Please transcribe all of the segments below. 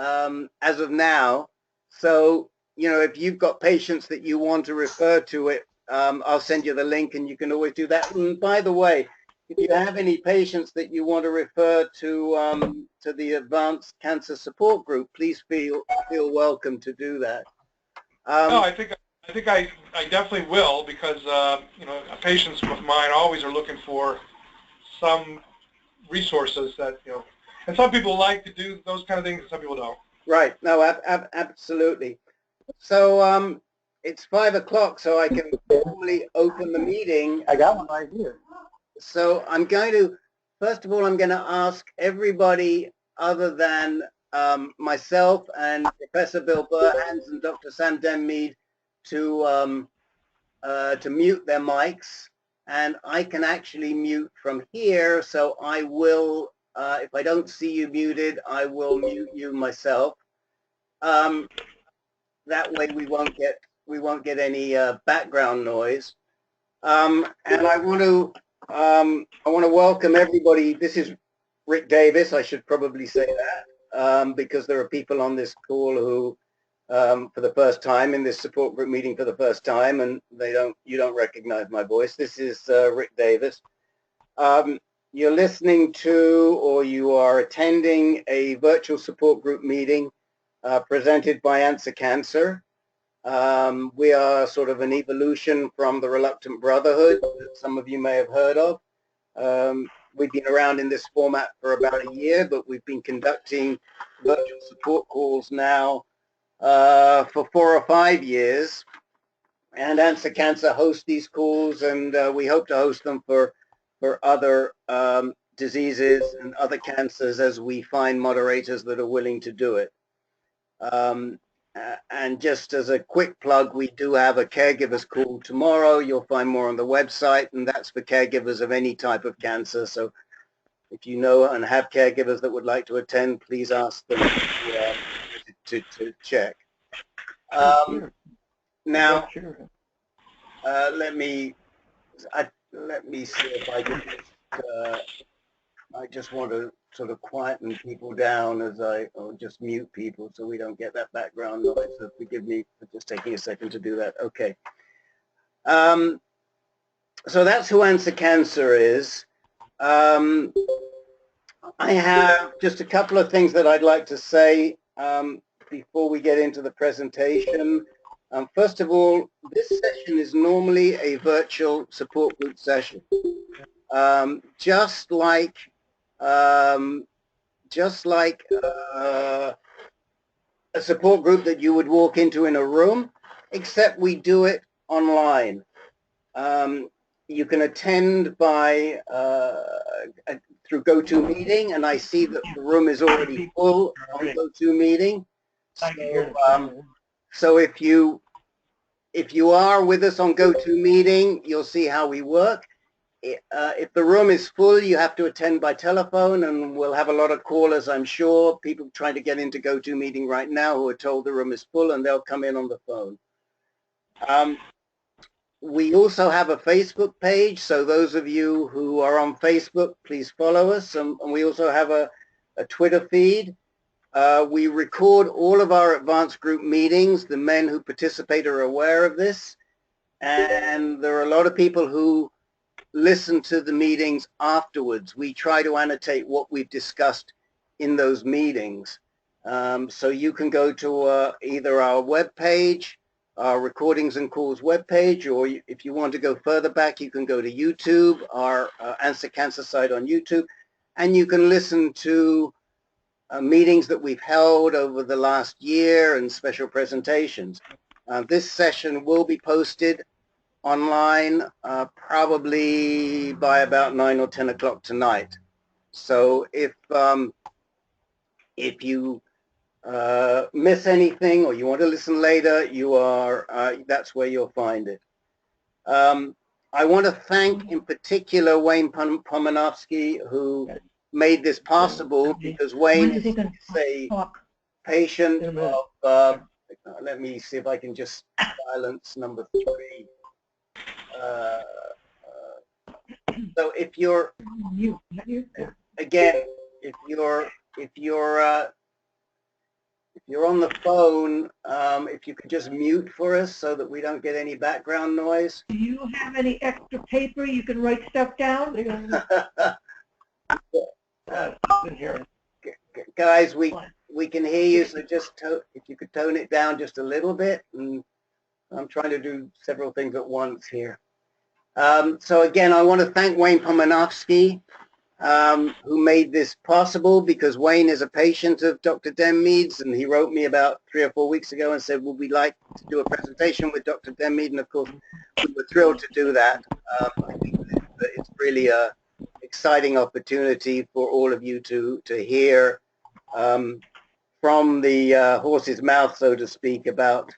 as of now. So, if you've got patients that you want to refer to it, I'll send you the link and you can always do that. And by the way, if you have any patients that you want to refer to the Advanced Cancer Support Group, please feel welcome to do that. No, I think I definitely will, because patients of mine always are looking for some resources that and some people like to do those kind of things, and some people don't. Right. No, absolutely. So it's 5 o'clock, so I can formally open the meeting. I got one right here. So I'm going to, first of all, I'm going to ask everybody other than myself and Professor Bill Burhans and Dr. Sam Denmeade to mute their mics. And I can actually mute from here, so I will, if I don't see you muted, I will mute you myself. That way we won't get any background noise. And I want to welcome everybody. This is Rick Davis. I should probably say that because there are people on this call who, for the first time in this support group meeting for the first time, and you don't recognize my voice. This is Rick Davis. You're listening to, or you are attending, a virtual support group meeting presented by Answer Cancer. We are sort of an evolution from the Reluctant Brotherhood that some of you may have heard of. We've been around in this format for about a year, but we've been conducting virtual support calls now for 4 or 5 years. And Answer Cancer hosts these calls, and we hope to host them for other diseases and other cancers as we find moderators that are willing to do it. And just as a quick plug, we do have a caregivers call tomorrow. You'll find more on the website, and that's for caregivers of any type of cancer. So if you know and have caregivers that would like to attend, please ask them to check. Now, let me see if I can I just want to sort of quieten people down or just mute people so we don't get that background noise. So forgive me for just taking a second to do that. Okay. So that's who Answer Cancer is. I have just a couple of things that I'd like to say before we get into the presentation. First of all, this session is normally a virtual support group session. Just like a support group that you would walk into in a room, except we do it online. You can attend by through GoToMeeting, and I see that the room is already full on GoToMeeting. So if you are with us on GoToMeeting, you'll see how we work. If the room is full, you have to attend by telephone, and we'll have a lot of callers, I'm sure, people trying to get into GoToMeeting right now who are told the room is full, and they'll come in on the phone. We also have a Facebook page, so those of you who are on Facebook, please follow us, and we also have a Twitter feed. We record all of our advanced group meetings. The men who participate are aware of this, and there are a lot of people who listen to the meetings afterwards. We try to annotate what we've discussed in those meetings. So you can go to either our webpage, our Recordings and Calls webpage, or if you want to go further back, you can go to YouTube, our Answer Cancer site on YouTube, and you can listen to meetings that we've held over the last year and special presentations. This session will be posted online probably by about 9 or 10 o'clock tonight. So if you miss anything or you want to listen later, that's where you'll find it. I want to thank in particular Wayne Pomanovsky, who made this possible, because Wayne is a patient of let me see if I can just silence number 3. So if you're, again, if you're you're on the phone, if you could just mute for us so that we don't get any background noise. Do you have any extra paper you can write stuff down? In here. Guys, we can hear you, so just if you could tone it down just a little bit. And I'm trying to do several things at once here. So again, I want to thank Wayne Pomanovsky, who made this possible, because Wayne is a patient of Dr. Denmeade's, and he wrote me about 3 or 4 weeks ago and said, would we like to do a presentation with Dr. Denmeade? And of course, we were thrilled to do that. I think that it's really a exciting opportunity for all of you to hear from the horse's mouth, so to speak, about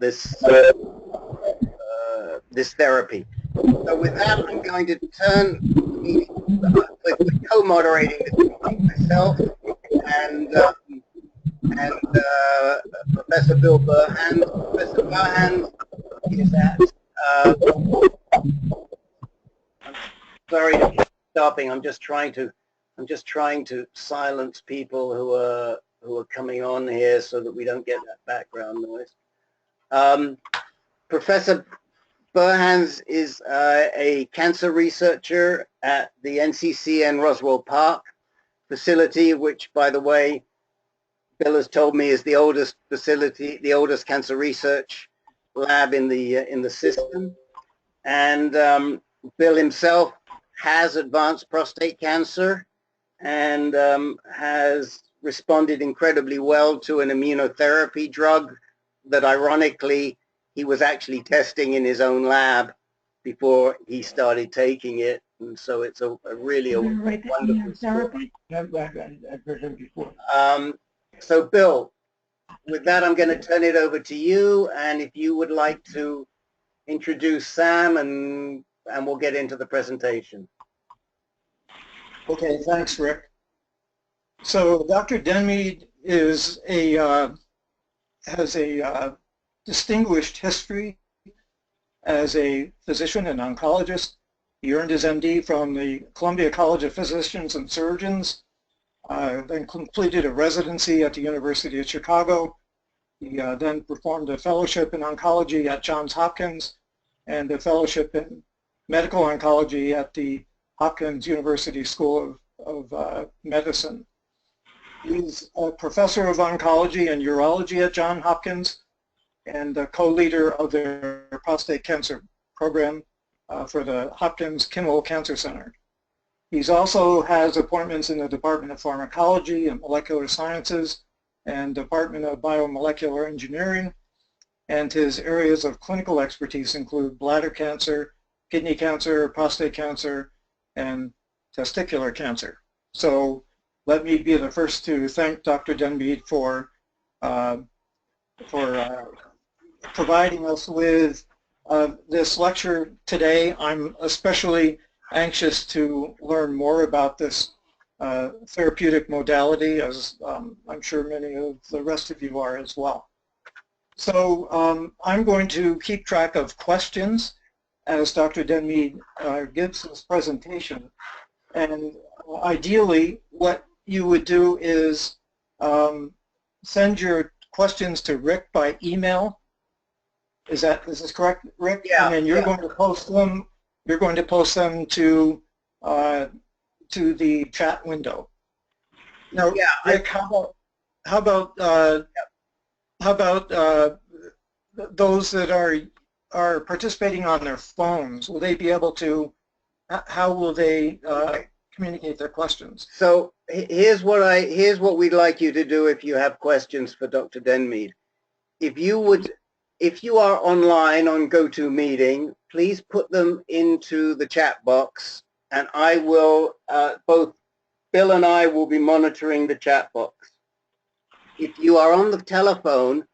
this this therapy. So with that, I'm going to turn the meeting with co-moderating myself and Professor Bill Burhan. Professor Burhan is at. Sorry to keep stopping. I'm just trying to silence people who are coming on here so that we don't get that background noise. Professor Burhan is a cancer researcher at the NCCN Roswell Park facility, which, by the way, Bill has told me is the oldest facility, the oldest cancer research lab in the system. And Bill himself has advanced prostate cancer and has responded incredibly well to an immunotherapy drug that, ironically, he was actually testing in his own lab before he started taking it. And so it's a really wonderful story. I've heard him before. So Bill, with that, I'm going to turn it over to you. And if you would like to introduce Sam, and we'll get into the presentation. Okay, thanks, Rick. So Dr. Denmeade is has a distinguished history as a physician and oncologist. He earned his MD from the Columbia College of Physicians and Surgeons, then completed a residency at the University of Chicago. He then performed a fellowship in oncology at Johns Hopkins and a fellowship in medical oncology at the Hopkins University School of Medicine. He's a professor of oncology and urology at Johns Hopkins and the co-leader of their prostate cancer program for the Hopkins Kimmel Cancer Center. He also has appointments in the Department of Pharmacology and Molecular Sciences and Department of Biomolecular Engineering, and his areas of clinical expertise include bladder cancer, kidney cancer, prostate cancer, and testicular cancer. So let me be the first to thank Dr. Denmeade for providing us with this lecture today. I'm especially anxious to learn more about this therapeutic modality, as I'm sure many of the rest of you are as well. So I'm going to keep track of questions as Dr. Denmeade gives his presentation. And ideally, what you would do is send your questions to Rick by email. Is this correct, Rick? Yeah. And then you're going to post them. You're going to post them to the chat window. Now, Yeah, Rick, how about those that are participating on their phones? Will they be able to? How will they communicate their questions? So here's what we'd like you to do if you have questions for Dr. Denmeade. If you are online on GoToMeeting, please put them into the chat box, and I will, both Bill and I will be monitoring the chat box. If you are on the telephone,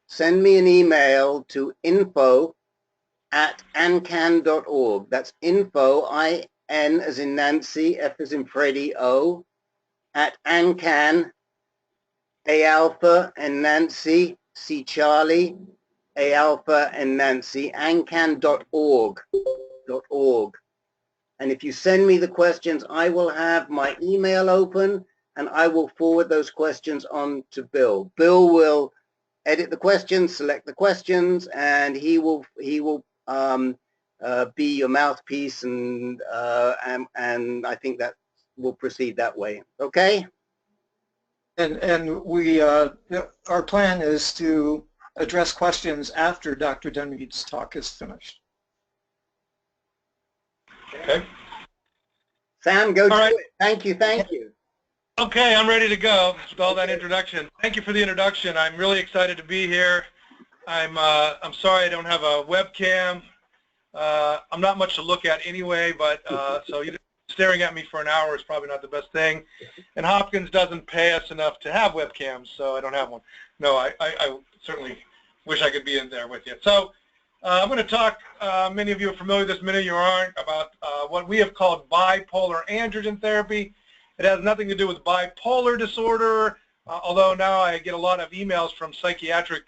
send me an email to info@ancan.org. That's info, I-N as in Nancy, F as in Freddie, O, at ancan, A alpha and Nancy, C Charlie, A alpha and Nancy, ancan.org. And if you send me the questions, I will have my email open and I will forward those questions on to Bill. Bill will edit the questions, select the questions, and he will be your mouthpiece, and I think that will proceed that way. Okay. And we our plan is to address questions after Dr. Denmeade's talk is finished. Okay. Sam, go to All right. it. Thank you. Thank you. Okay, I'm ready to go with all that introduction. Thank you for the introduction. I'm really excited to be here. I'm sorry I don't have a webcam. I'm not much to look at anyway, but so staring at me for an hour is probably not the best thing. And Hopkins doesn't pay us enough to have webcams, so I don't have one. No, I certainly wish I could be in there with you. So I'm going to talk, many of you are familiar with this, many of you aren't, about what we have called bipolar androgen therapy. It has nothing to do with bipolar disorder, although now I get a lot of emails from psychiatric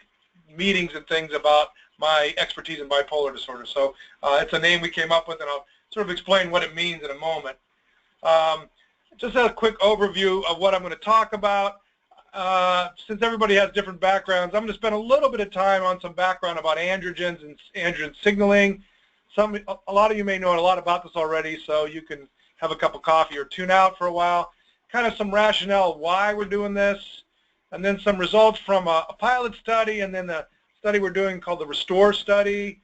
meetings and things about my expertise in bipolar disorder. So it's a name we came up with, and I'll sort of explain what it means in a moment. Just a quick overview of what I'm going to talk about. Since everybody has different backgrounds, I'm going to spend a little bit of time on some background about androgens and androgen signaling. A lot of you may know a lot about this already, so you can have a cup of coffee or tune out for a while. Kind of some rationale why we're doing this, and then some results from a pilot study, and then the study we're doing called the Restore study.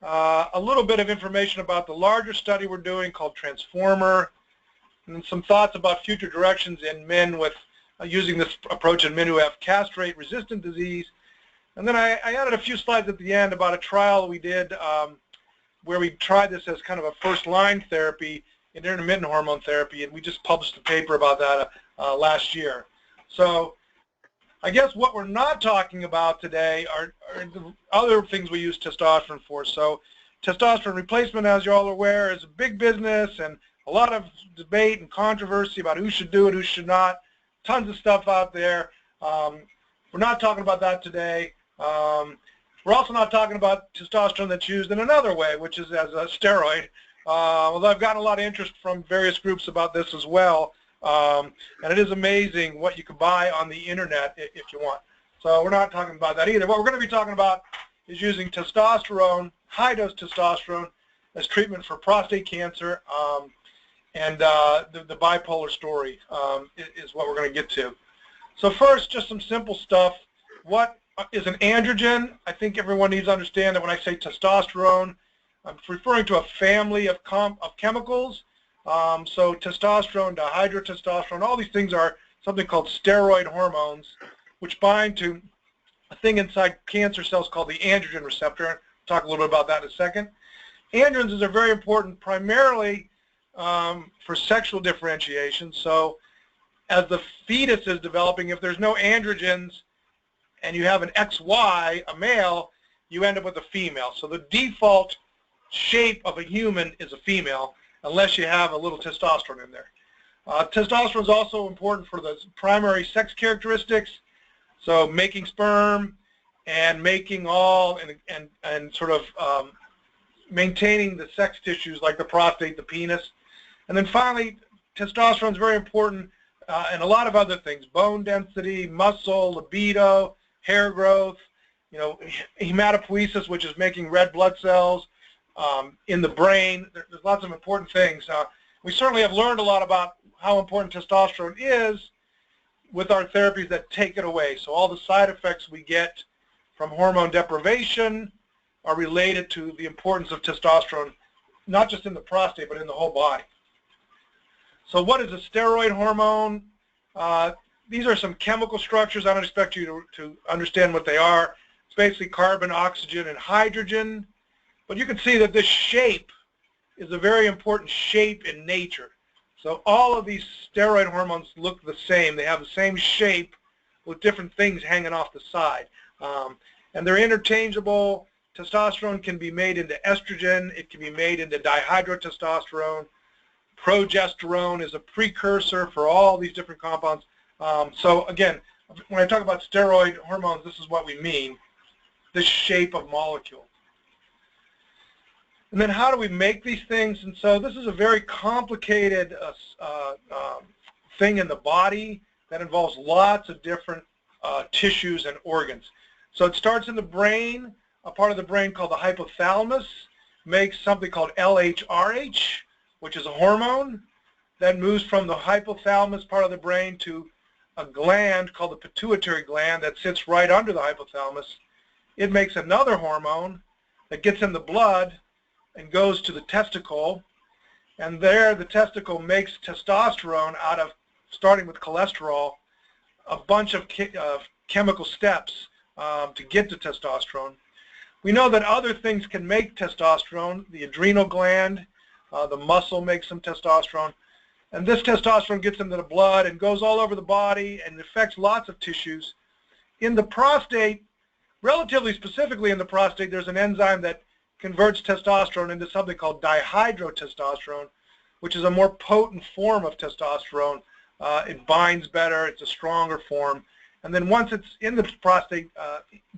A little bit of information about the larger study we're doing called Transformer, and then some thoughts about future directions in men with using this approach in men who have castrate-resistant disease. And then I added a few slides at the end about a trial we did where we tried this as kind of a first-line therapy in intermittent hormone therapy, and we just published a paper about that last year. So I guess what we're not talking about today are the other things we use testosterone for. So testosterone replacement, as you're all aware, is a big business and a lot of debate and controversy about who should do it, who should not. Tons of stuff out there. We're not talking about that today. We're also not talking about testosterone that's used in another way, which is as a steroid. Although I've gotten a lot of interest from various groups about this as well. And it is amazing what you can buy on the internet if you want. So we're not talking about that either. What we're going to be talking about is using testosterone, high-dose testosterone, as treatment for prostate cancer, and the bipolar story is what we're going to get to. So first, just some simple stuff. What is an androgen? I think everyone needs to understand that when I say testosterone, I'm referring to a family of chemicals. So testosterone, dihydrotestosterone, all these things are something called steroid hormones, which bind to a thing inside cancer cells called the androgen receptor. I'll talk a little bit about that in a second. Androgens are very important primarily for sexual differentiation. So as the fetus is developing, if there's no androgens and you have an XY, a male, you end up with a female. So the default shape of a human is a female, unless you have a little testosterone in there. Testosterone is also important for the primary sex characteristics, so making sperm and making all and sort of maintaining the sex tissues like the prostate, the penis. And then finally, testosterone is very important in a lot of other things: bone density, muscle, libido, hair growth, hematopoiesis, which is making red blood cells in the brain. There's lots of important things. We certainly have learned a lot about how important testosterone is with our therapies that take it away. So all the side effects we get from hormone deprivation are related to the importance of testosterone, not just in the prostate, but in the whole body. So what is a steroid hormone? These are some chemical structures. I don't expect you to understand what they are. It's basically carbon, oxygen, and hydrogen. But you can see that this shape is a very important shape in nature. So all of these steroid hormones look the same. They have the same shape with different things hanging off the side. And they're interchangeable. Testosterone can be made into estrogen. It can be made into dihydrotestosterone. Progesterone is a precursor for all these different compounds. So again, when I talk about steroid hormones, this is what we mean, this shape of molecule. And then how do we make these things? And so this is a very complicated thing in the body that involves lots of different tissues and organs. So it starts in the brain. A part of the brain called the hypothalamus makes something called LHRH, which is a hormone that moves from the hypothalamus part of the brain to a gland called the pituitary gland that sits right under the hypothalamus. It makes another hormone that gets in the blood and goes to the testicle, and there the testicle makes testosterone out of, starting with cholesterol, a bunch of chemical steps to get to testosterone. We know that other things can make testosterone. The adrenal gland, the muscle makes some testosterone, and this testosterone gets into the blood and goes all over the body and affects lots of tissues. In the prostate, relatively specifically in the prostate, there's an enzyme that converts testosterone into something called dihydrotestosterone, which is a more potent form of testosterone. It binds better, it's a stronger form, and then once it's in the prostate,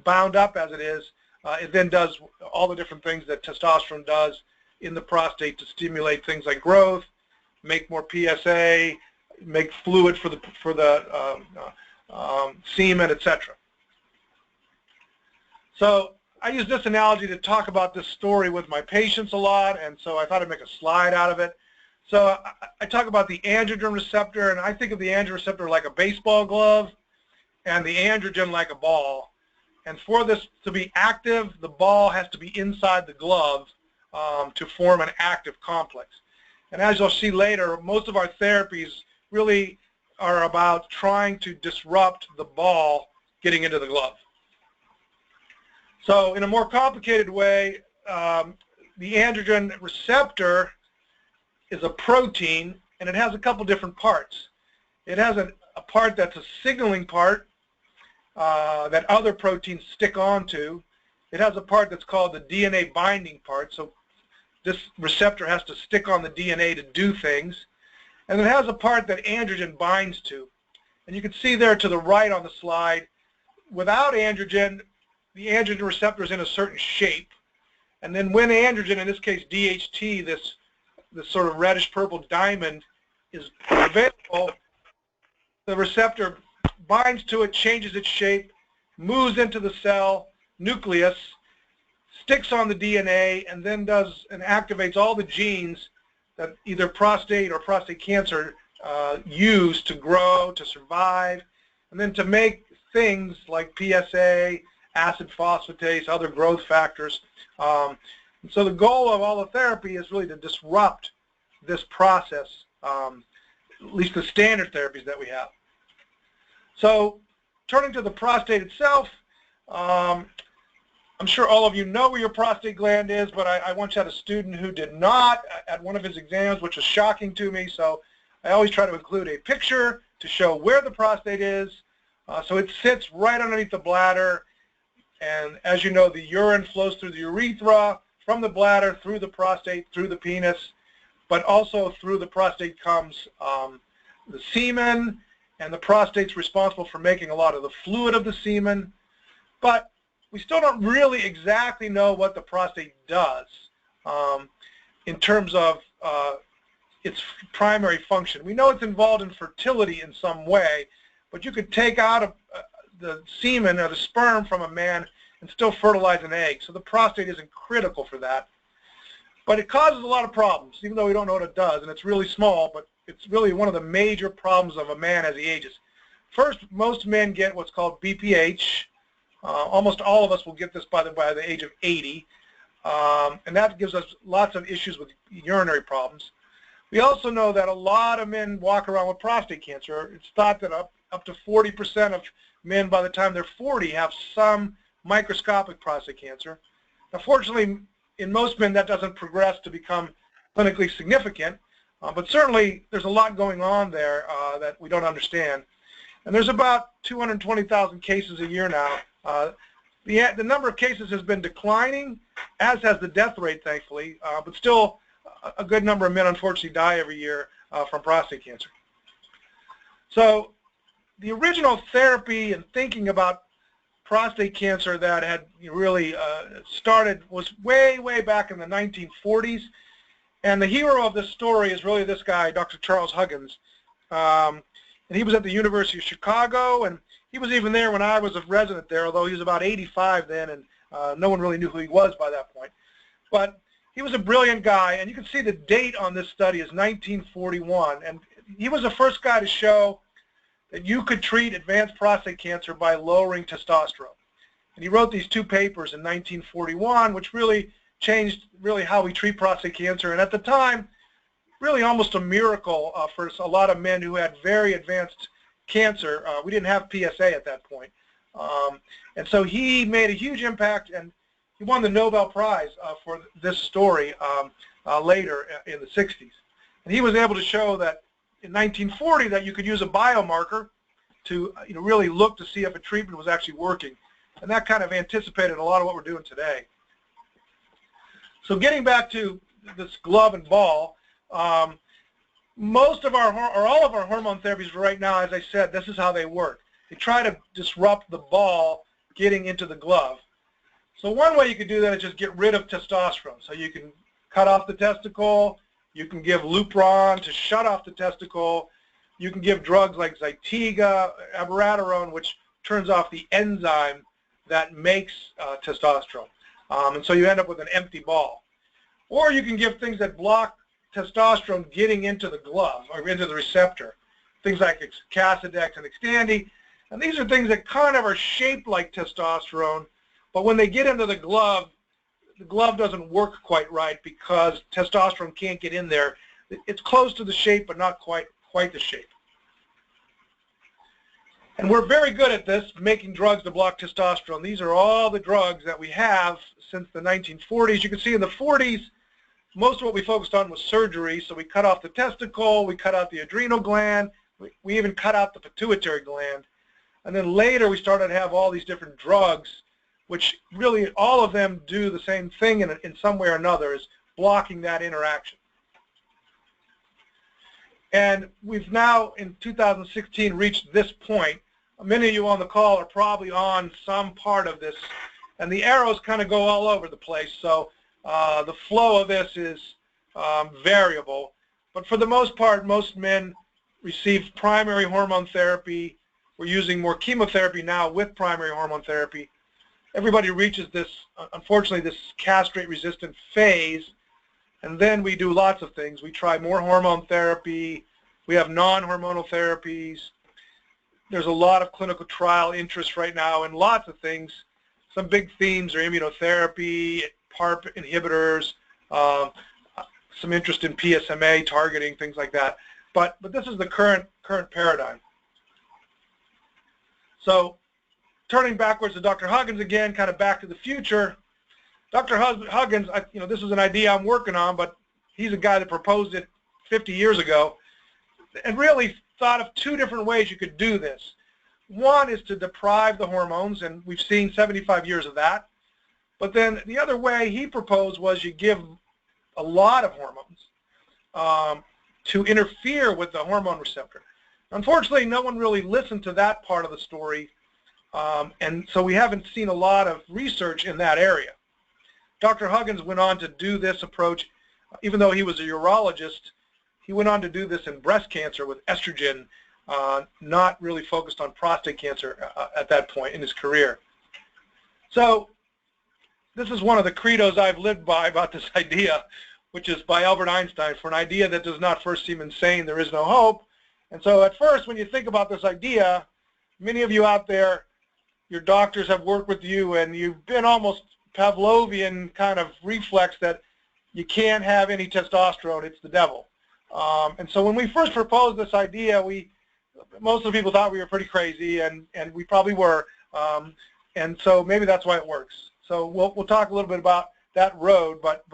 bound up as it is, it then does all the different things that testosterone does in the prostate to stimulate things like growth, make more PSA, make fluid for the semen, etc. So I use this analogy to talk about this story with my patients a lot, and so I thought I'd make a slide out of it. So I talk about the androgen receptor, and I think of the androgen receptor like a baseball glove and the androgen like a ball. And for this to be active, the ball has to be inside the glove to form an active complex. And as you'll see later, most of our therapies really are about trying to disrupt the ball getting into the glove. So in a more complicated way, the androgen receptor is a protein, and it has a couple different parts. It has a part that's a signaling part that other proteins stick onto. It has a part that's called the DNA binding part, so this receptor has to stick on the DNA to do things. And it has a part that androgen binds to. And you can see there to the right on the slide, without androgen, the androgen receptor is in a certain shape. And then when androgen, in this case DHT, this sort of reddish purple diamond, is available, the receptor binds to it, changes its shape, moves into the cell nucleus, sticks on the DNA, and then does and activates all the genes that either prostate or prostate cancer use to grow, to survive, and then to make things like PSA, acid phosphatase, other growth factors. And so the goal of all the therapy is really to disrupt this process, at least the standard therapies that we have. So turning to the prostate itself, I'm sure all of you know where your prostate gland is, but I once had a student who did not at one of his exams, which was shocking to me. So I always try to include a picture to show where the prostate is. So it sits right underneath the bladder. And as you know, the urine flows through the urethra, from the bladder, through the prostate, through the penis, but also through the prostate comes the semen, and the prostate's responsible for making a lot of the fluid of the semen. But we still don't really exactly know what the prostate does in terms of its primary function. We know it's involved in fertility in some way, but you could take out the semen or the sperm from a man and still fertilize an egg. So the prostate isn't critical for that. But it causes a lot of problems, even though we don't know what it does, and it's really small, but it's really one of the major problems of a man as he ages. First, most men get what's called BPH. Almost all of us will get this by the age of 80, and that gives us lots of issues with urinary problems. We also know that a lot of men walk around with prostate cancer. It's thought that up to 40% of men by the time they're 40 have some microscopic prostate cancer. Now, fortunately, in most men that doesn't progress to become clinically significant, but certainly there's a lot going on there that we don't understand. And there's about 220,000 cases a year now. The number of cases has been declining, as has the death rate, thankfully, but still a good number of men unfortunately die every year from prostate cancer. So the original therapy and thinking about prostate cancer that had really started was way back in the 1940s. And the hero of this story is really this guy, Dr. Charles Huggins. and he was at the University of Chicago, and he was even there when I was a resident there, although he was about 85 then, and no one really knew who he was by that point. But he was a brilliant guy, and you can see the date on this study is 1941, and he was the first guy to show that you could treat advanced prostate cancer by lowering testosterone. And he wrote these 2 papers in 1941, which really changed how we treat prostate cancer, and at the time, really almost a miracle for a lot of men who had very advanced cancer. We didn't have PSA at that point. And so he made a huge impact, and he won the Nobel Prize for this story later in the 60s. And he was able to show that in 1940 that you could use a biomarker to really look to see if a treatment was actually working. And that kind of anticipated a lot of what we're doing today. So getting back to this glove and ball, most of our, or all of our hormone therapies right now, as I said, this is how they work. They try to disrupt the ball getting into the glove. So one way you could do that is just get rid of testosterone. So you can cut off the testicle, you can give Lupron to shut off the testicle, you can give drugs like Zytiga, abiraterone, which turns off the enzyme that makes testosterone. And so you end up with an empty ball. Or you can give things that block testosterone getting into the glove or into the receptor, things like Casodex and Xtandi. And these are things that kind of are shaped like testosterone, but when they get into the glove doesn't work quite right because testosterone can't get in there. It's close to the shape, but not quite the shape. And we're very good at this, making drugs to block testosterone. These are all the drugs that we have since the 1940s. You can see in the 40s, most of what we focused on was surgery. So we cut off the testicle, we cut out the adrenal gland, we even cut out the pituitary gland. And then later we started to have all these different drugs, which really all of them do the same thing in some way or another, is blocking that interaction. And we've now, in 2016, reached this point. Many of you on the call are probably on some part of this, and the arrows kind of go all over the place. So the flow of this is variable. But for the most part, most men receive primary hormone therapy. We're using more chemotherapy now with primary hormone therapy. Everybody reaches this, unfortunately, this castrate-resistant phase, and then we do lots of things. We try more hormone therapy. We have non-hormonal therapies. There's a lot of clinical trial interest right now in lots of things. Some big themes are immunotherapy, PARP inhibitors, some interest in PSMA targeting, things like that. But this is the current paradigm. So turning backwards to Dr. Huggins again, kind of back to the future. Dr. Huggins, this is an idea I'm working on, but he's a guy that proposed it 50 years ago and really thought of 2 different ways you could do this. One is to deprive the hormones, and we've seen 75 years of that. But then the other way he proposed was you give a lot of hormones to interfere with the hormone receptor. Unfortunately, no one really listened to that part of the story, and so we haven't seen a lot of research in that area. Dr. Huggins went on to do this approach, even though he was a urologist. He went on to do this in breast cancer with estrogen, not really focused on prostate cancer at that point in his career. So this is one of the credos I've lived by about this idea, which is by Albert Einstein: for an idea that does not first seem insane, there is no hope. And so at first, when you think about this idea, many of you out there, your doctors have worked with you, and you've been almost Pavlovian kind of reflex that you can't have any testosterone, it's the devil. And so when we first proposed this idea, most of the people thought we were pretty crazy, and we probably were. And so maybe that's why it works. So we'll talk a little bit about that road, but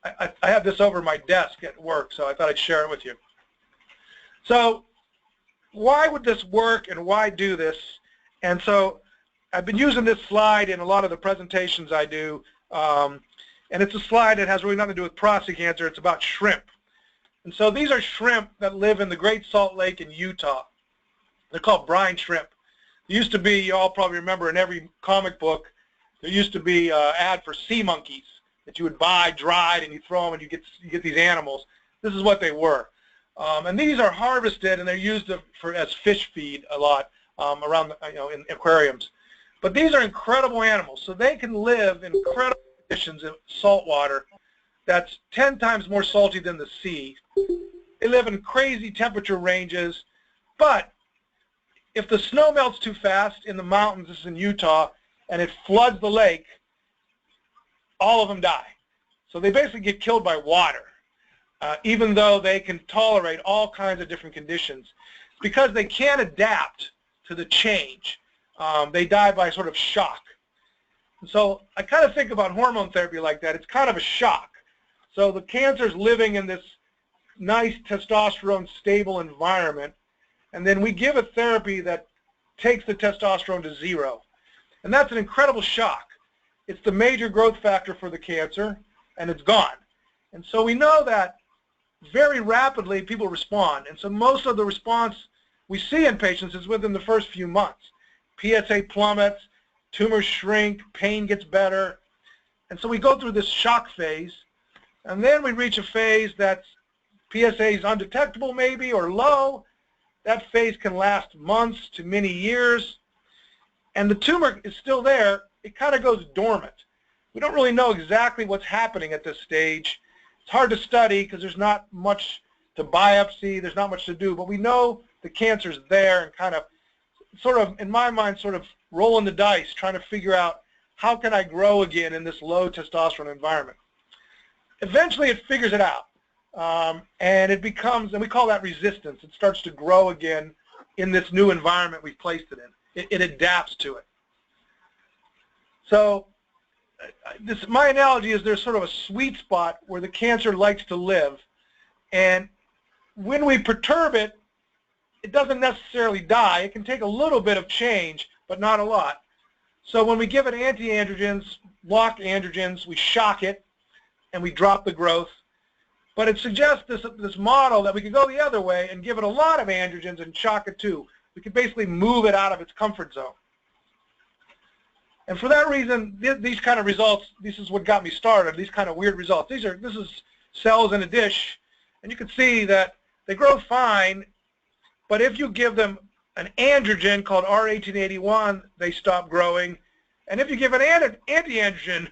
I have this over my desk at work, so I thought I'd share it with you. So why would this work, and why do this? And so I've been using this slide in a lot of the presentations I do, and it's a slide that has really nothing to do with prostate cancer. It's about shrimp. And so these are shrimp that live in the Great Salt Lake in Utah. They're called brine shrimp. There used to be, you all probably remember, in every comic book, there used to be an ad for sea monkeys that you would buy dried, and you throw them, and you get these animals. This is what they were. And these are harvested and they're used as fish feed a lot around, in aquariums. But these are incredible animals, so they can live in incredible conditions in salt water that's 10 times more salty than the sea. They live in crazy temperature ranges, but if the snow melts too fast in the mountains, this is in Utah, and it floods the lake, all of them die. So they basically get killed by water, even though they can tolerate all kinds of different conditions. Because they can't adapt to the change, they die by sort of shock. And so I kind of think about hormone therapy like that. It's kind of a shock. So the cancer's living in this nice testosterone stable environment, and then we give a therapy that takes the testosterone to zero. And that's an incredible shock. It's the major growth factor for the cancer, and it's gone. And so we know that very rapidly people respond. And so most of the response we see in patients is within the first few months. PSA plummets, tumors shrink, pain gets better. And so we go through this shock phase, and then we reach a phase that's PSA is undetectable maybe or low. That phase can last months to many years. And the tumor is still there. It kind of goes dormant. We don't really know exactly what's happening at this stage. It's hard to study because there's not much to biopsy. There's not much to do. But we know the cancer's there and kind of, sort of, in my mind, sort of rolling the dice, trying to figure out how can I grow again in this low testosterone environment. Eventually it figures it out. And it becomes, and we call that resistance. It starts to grow again in this new environment we've placed it in. It adapts to it. So my analogy is there's sort of a sweet spot where the cancer likes to live. And when we perturb it, it doesn't necessarily die. It can take a little bit of change, but not a lot. So when we give it anti-androgens, block androgens, we shock it, and we drop the growth. But it suggests this model that we could go the other way and give it a lot of androgens and shock it too. We could basically move it out of its comfort zone. And for that reason, these kind of results, this is what got me started, these kind of weird results. This is cells in a dish, and you can see that they grow fine, but if you give them an androgen called R1881, they stop growing. And if you give an anti-androgen,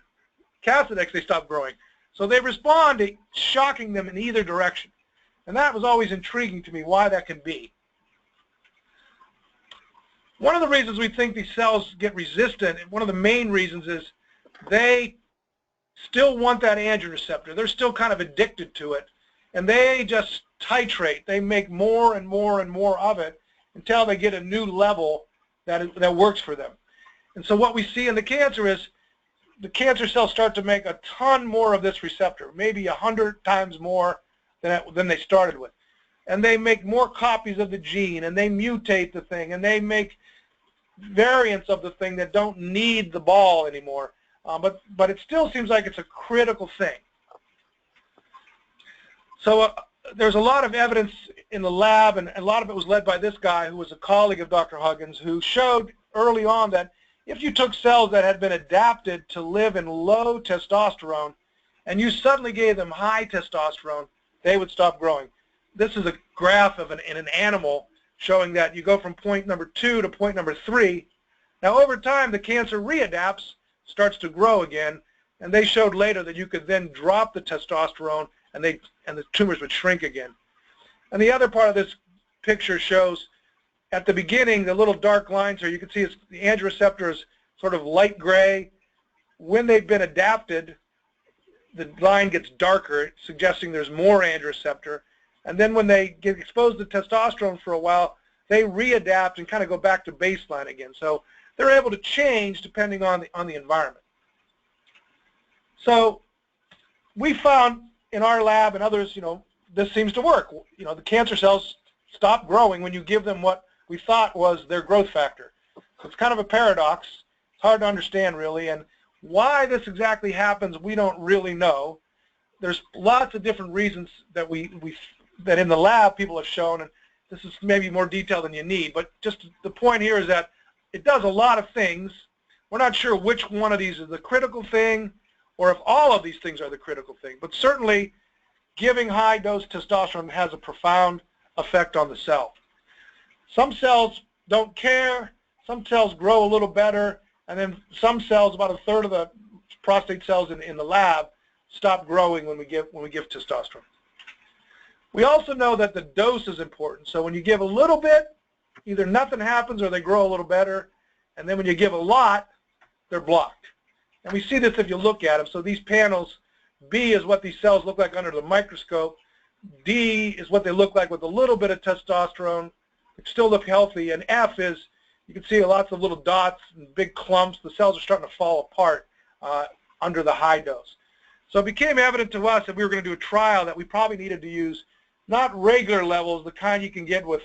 Cassidex, they stop growing. So they respond to shocking them in either direction. And that was always intriguing to me, why that can be. One of the reasons we think these cells get resistant, and one of the main reasons is they still want that androgen receptor. They're still kind of addicted to it. And they just titrate. They make more and more and more of it until they get a new level that works for them. And so what we see in the cancer is the cancer cells start to make a ton more of this receptor, maybe 100 times more than they started with. And they make more copies of the gene, and they mutate the thing, and they make variants of the thing that don't need the ball anymore. But it still seems like it's a critical thing. So there's a lot of evidence in the lab, and a lot of it was led by this guy who was a colleague of Dr. Huggins, who showed early on that if you took cells that had been adapted to live in low testosterone and you suddenly gave them high testosterone, they would stop growing. This is a graph of in an animal showing that you go from point number 2 to point number 3. Now over time the cancer readapts, starts to grow again, and they showed later that you could then drop the testosterone and the tumors would shrink again. And the other part of this picture shows at the beginning the little dark lines here, you can see the androgen receptor is sort of light gray. When they've been adapted, the line gets darker, suggesting there's more androgen receptor. And then when they get exposed to testosterone for a while, they readapt and kind of go back to baseline again. So they're able to change depending on the environment. So we found in our lab and others, this seems to work. The cancer cells stop growing when you give them what we thought was their growth factor. So it's kind of a paradox. It's hard to understand really, and why this exactly happens, we don't really know. There's lots of different reasons that that in the lab people have shown, and this is maybe more detail than you need, but just the point here is that it does a lot of things. We're not sure which one of these is the critical thing or if all of these things are the critical thing, but certainly giving high-dose testosterone has a profound effect on the cell. Some cells don't care, some cells grow a little better, and then some cells, about a third of the prostate cells in the lab, stop growing when we give testosterone. We also know that the dose is important. So when you give a little bit, either nothing happens or they grow a little better, and then when you give a lot, they're blocked. And we see this if you look at them. So these panels, B is what these cells look like under the microscope. D is what they look like with a little bit of testosterone. They still look healthy. And F is, you can see lots of little dots and big clumps. The cells are starting to fall apart under the high dose. So it became evident to us that we were going to do a trial that we probably needed to use not regular levels, the kind you can get with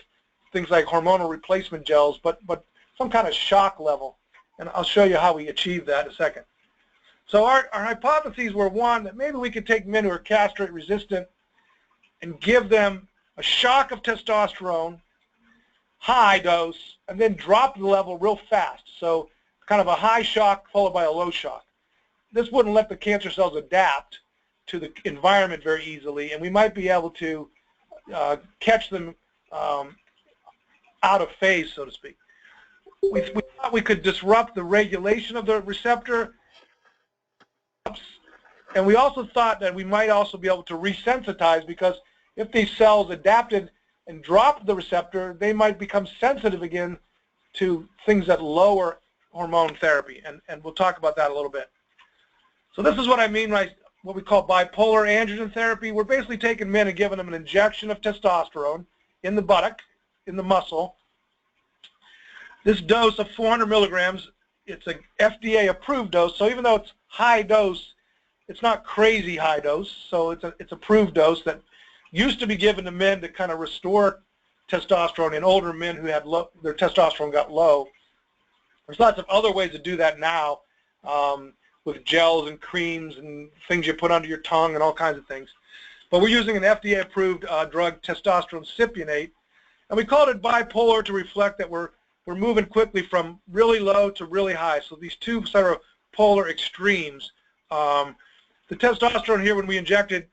things like hormonal replacement gels, but some kind of shock level. And I'll show you how we achieve that in a second. So our hypotheses were, one, that maybe we could take men who are castrate resistant and give them a shock of testosterone, high dose, and then drop the level real fast. So kind of a high shock followed by a low shock. This wouldn't let the cancer cells adapt to the environment very easily, and we might be able to catch them out of phase, so to speak. We thought we could disrupt the regulation of the receptor, and we also thought that we might also be able to resensitize, because if these cells adapted and dropped the receptor, they might become sensitive again to things that lower hormone therapy, and we'll talk about that a little bit. So this is what I mean by what we call bipolar androgen therapy. We're basically taking men and giving them an injection of testosterone in the buttock, in the muscle. This dose of 400 milligrams, it's an FDA-approved dose, so even though it's high dose, it's not crazy high dose, so it's approved dose that used to be given to men to kind of restore testosterone in older men who had their testosterone got low. There's lots of other ways to do that now, with gels and creams and things you put under your tongue and all kinds of things. But we're using an FDA-approved drug, testosterone cypionate, and we called it bipolar to reflect that we're moving quickly from really low to really high. So these two sort of polar extremes. The testosterone here, when we injected,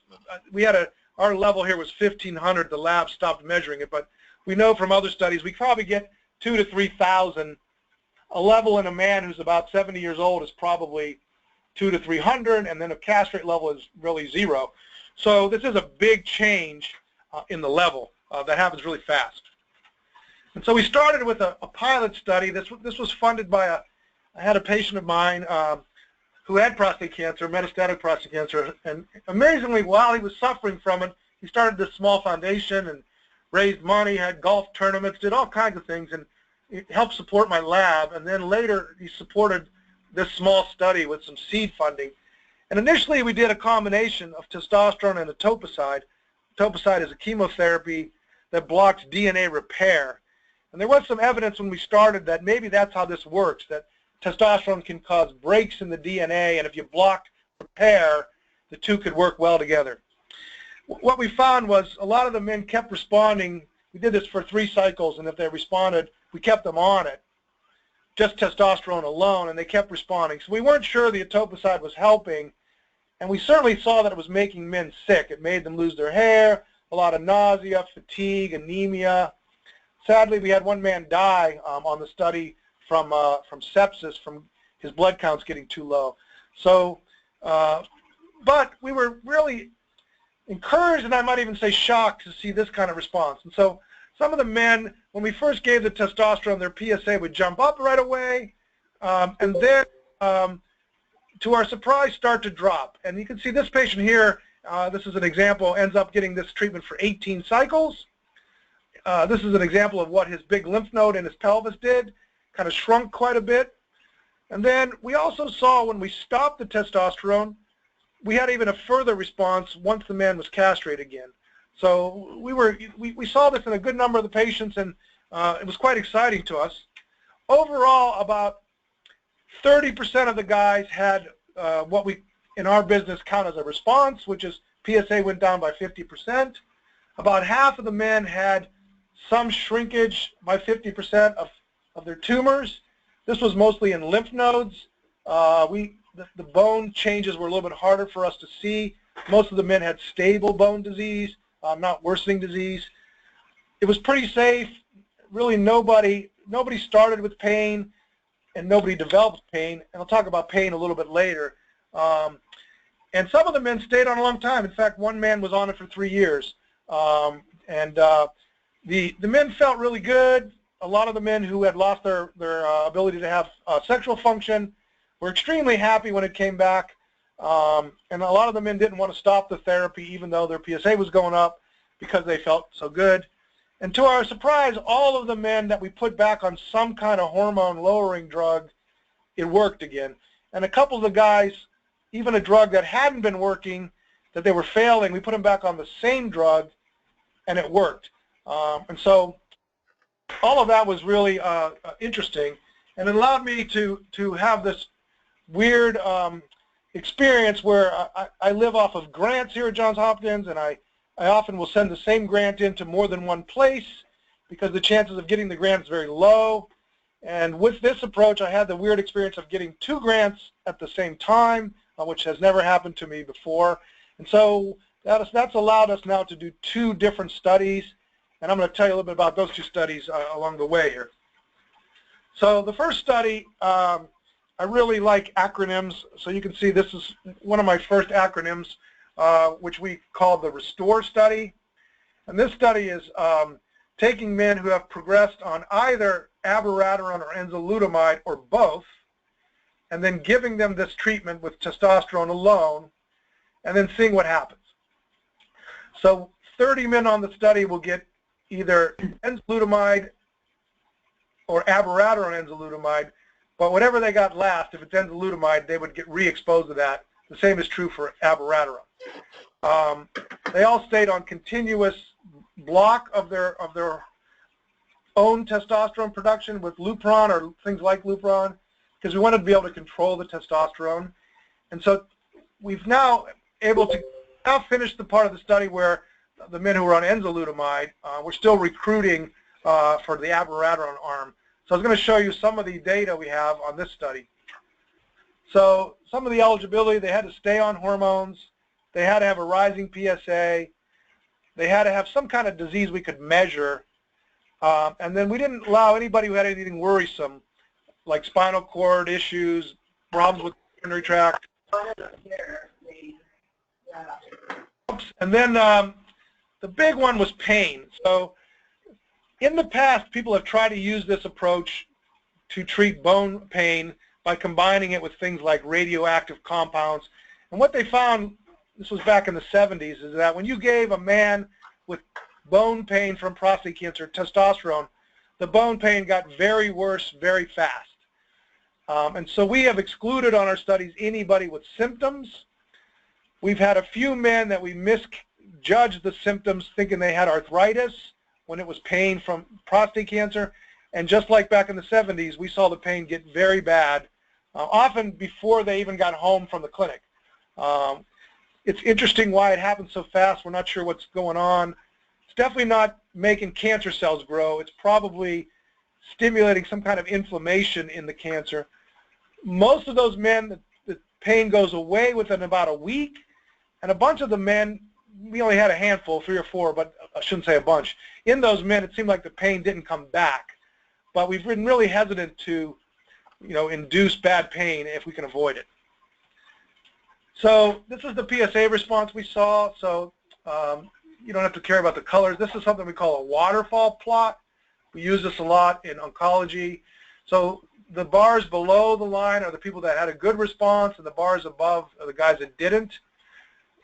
we had our level here was 1,500. The lab stopped measuring it, but we know from other studies we probably get 2,000 to 3,000. A level in a man who's about 70 years old is probably 200 to 300, and then a castrate level is really 0. So this is a big change in the level that happens really fast. And so we started with a pilot study. This was funded by I had a patient of mine who had prostate cancer, metastatic prostate cancer, and amazingly, while he was suffering from it, he started this small foundation and raised money, had golf tournaments, did all kinds of things, and it helped support my lab. And then later, he supported this small study with some seed funding. And initially, we did a combination of testosterone and etoposide. Etoposide is a chemotherapy that blocks DNA repair. And there was some evidence when we started that maybe that's how this works, that testosterone can cause breaks in the DNA, and if you block repair, the two could work well together. What we found was a lot of the men kept responding. We did this for 3 cycles, and if they responded, we kept them on it, just testosterone alone, and they kept responding. So we weren't sure the etoposide was helping, and we certainly saw that it was making men sick. It made them lose their hair, a lot of nausea, fatigue, anemia. Sadly, we had one man die on the study from sepsis, from his blood counts getting too low. So, but we were really encouraged, and I might even say shocked, to see this kind of response. And so some of the men, when we first gave the testosterone, their PSA would jump up right away, and then, to our surprise, start to drop. And you can see this patient here, this is an example, ends up getting this treatment for 18 cycles. This is an example of what his big lymph node in his pelvis did, kind of shrunk quite a bit. And then we also saw when we stopped the testosterone, we had even a further response once the man was castrated again. So we saw this in a good number of the patients, and it was quite exciting to us. Overall, about 30% of the guys had what we, in our business, count as a response, which is PSA went down by 50%. About half of the men had some shrinkage by 50% of their tumors. This was mostly in lymph nodes. The bone changes were a little bit harder for us to see, Most of the men had stable bone disease, not worsening disease. It was pretty safe. Really nobody started with pain, and nobody developed pain. And I'll talk about pain a little bit later. And some of the men stayed on a long time. In fact, one man was on it for 3 years. The men felt really good. A lot of the men who had lost their ability to have sexual function were extremely happy when it came back. And a lot of the men didn't want to stop the therapy even though their PSA was going up because they felt so good. And to our surprise, all of the men that we put back on some kind of hormone-lowering drug, it worked again. And a couple of the guys, even a drug that hadn't been working, that they were failing, we put them back on the same drug, and it worked. And so all of that was really interesting, and it allowed me to have this weird experience where I live off of grants here at Johns Hopkins, and I often will send the same grant into more than one place because the chances of getting the grant is very low. And with this approach, I had the weird experience of getting 2 grants at the same time, which has never happened to me before. And so that's allowed us now to do 2 different studies, and I'm going to tell you a little bit about those 2 studies along the way here. So the first study, I really like acronyms, so you can see this is one of my first acronyms, which we call the Restore study. And this study is taking men who have progressed on either abiraterone or enzalutamide or both, and then giving them this treatment with testosterone alone, and then seeing what happens. So 30 men on the study will get either enzalutamide or abiraterone enzalutamide, but whatever they got last, if it's enzalutamide, they would get re-exposed to that. The same is true for abiraterone. They all stayed on continuous block of their own testosterone production with Lupron or things like Lupron, because we wanted to be able to control the testosterone. And so we've now able to now finish the part of the study where the men who were on enzalutamide, we're still recruiting for the abiraterone arm. So I was going to show you some of the data we have on this study. So some of the eligibility, they had to stay on hormones, they had to have a rising PSA, they had to have some kind of disease we could measure, and then we didn't allow anybody who had anything worrisome, like spinal cord issues, problems with the urinary tract. And then the big one was pain. So in the past, people have tried to use this approach to treat bone pain by combining it with things like radioactive compounds. And what they found, this was back in the 70s, is that when you gave a man with bone pain from prostate cancer testosterone, the bone pain got very worse very fast. And so we have excluded on our studies anybody with symptoms. We've had a few men that we misjudged the symptoms thinking they had arthritis when it was pain from prostate cancer. And just like back in the 70s, we saw the pain get very bad, often before they even got home from the clinic. It's interesting why it happened so fast. We're not sure what's going on. It's definitely not making cancer cells grow. It's probably stimulating some kind of inflammation in the cancer. Most of those men, the pain goes away within about a week, and a bunch of the men, we only had a handful, 3 or 4, but I shouldn't say a bunch. In those men, it seemed like the pain didn't come back. But we've been really hesitant to, induce bad pain if we can avoid it. So this is the PSA response we saw. So you don't have to care about the colors. This is something we call a waterfall plot. We use this a lot in oncology. So the bars below the line are the people that had a good response, and the bars above are the guys that didn't.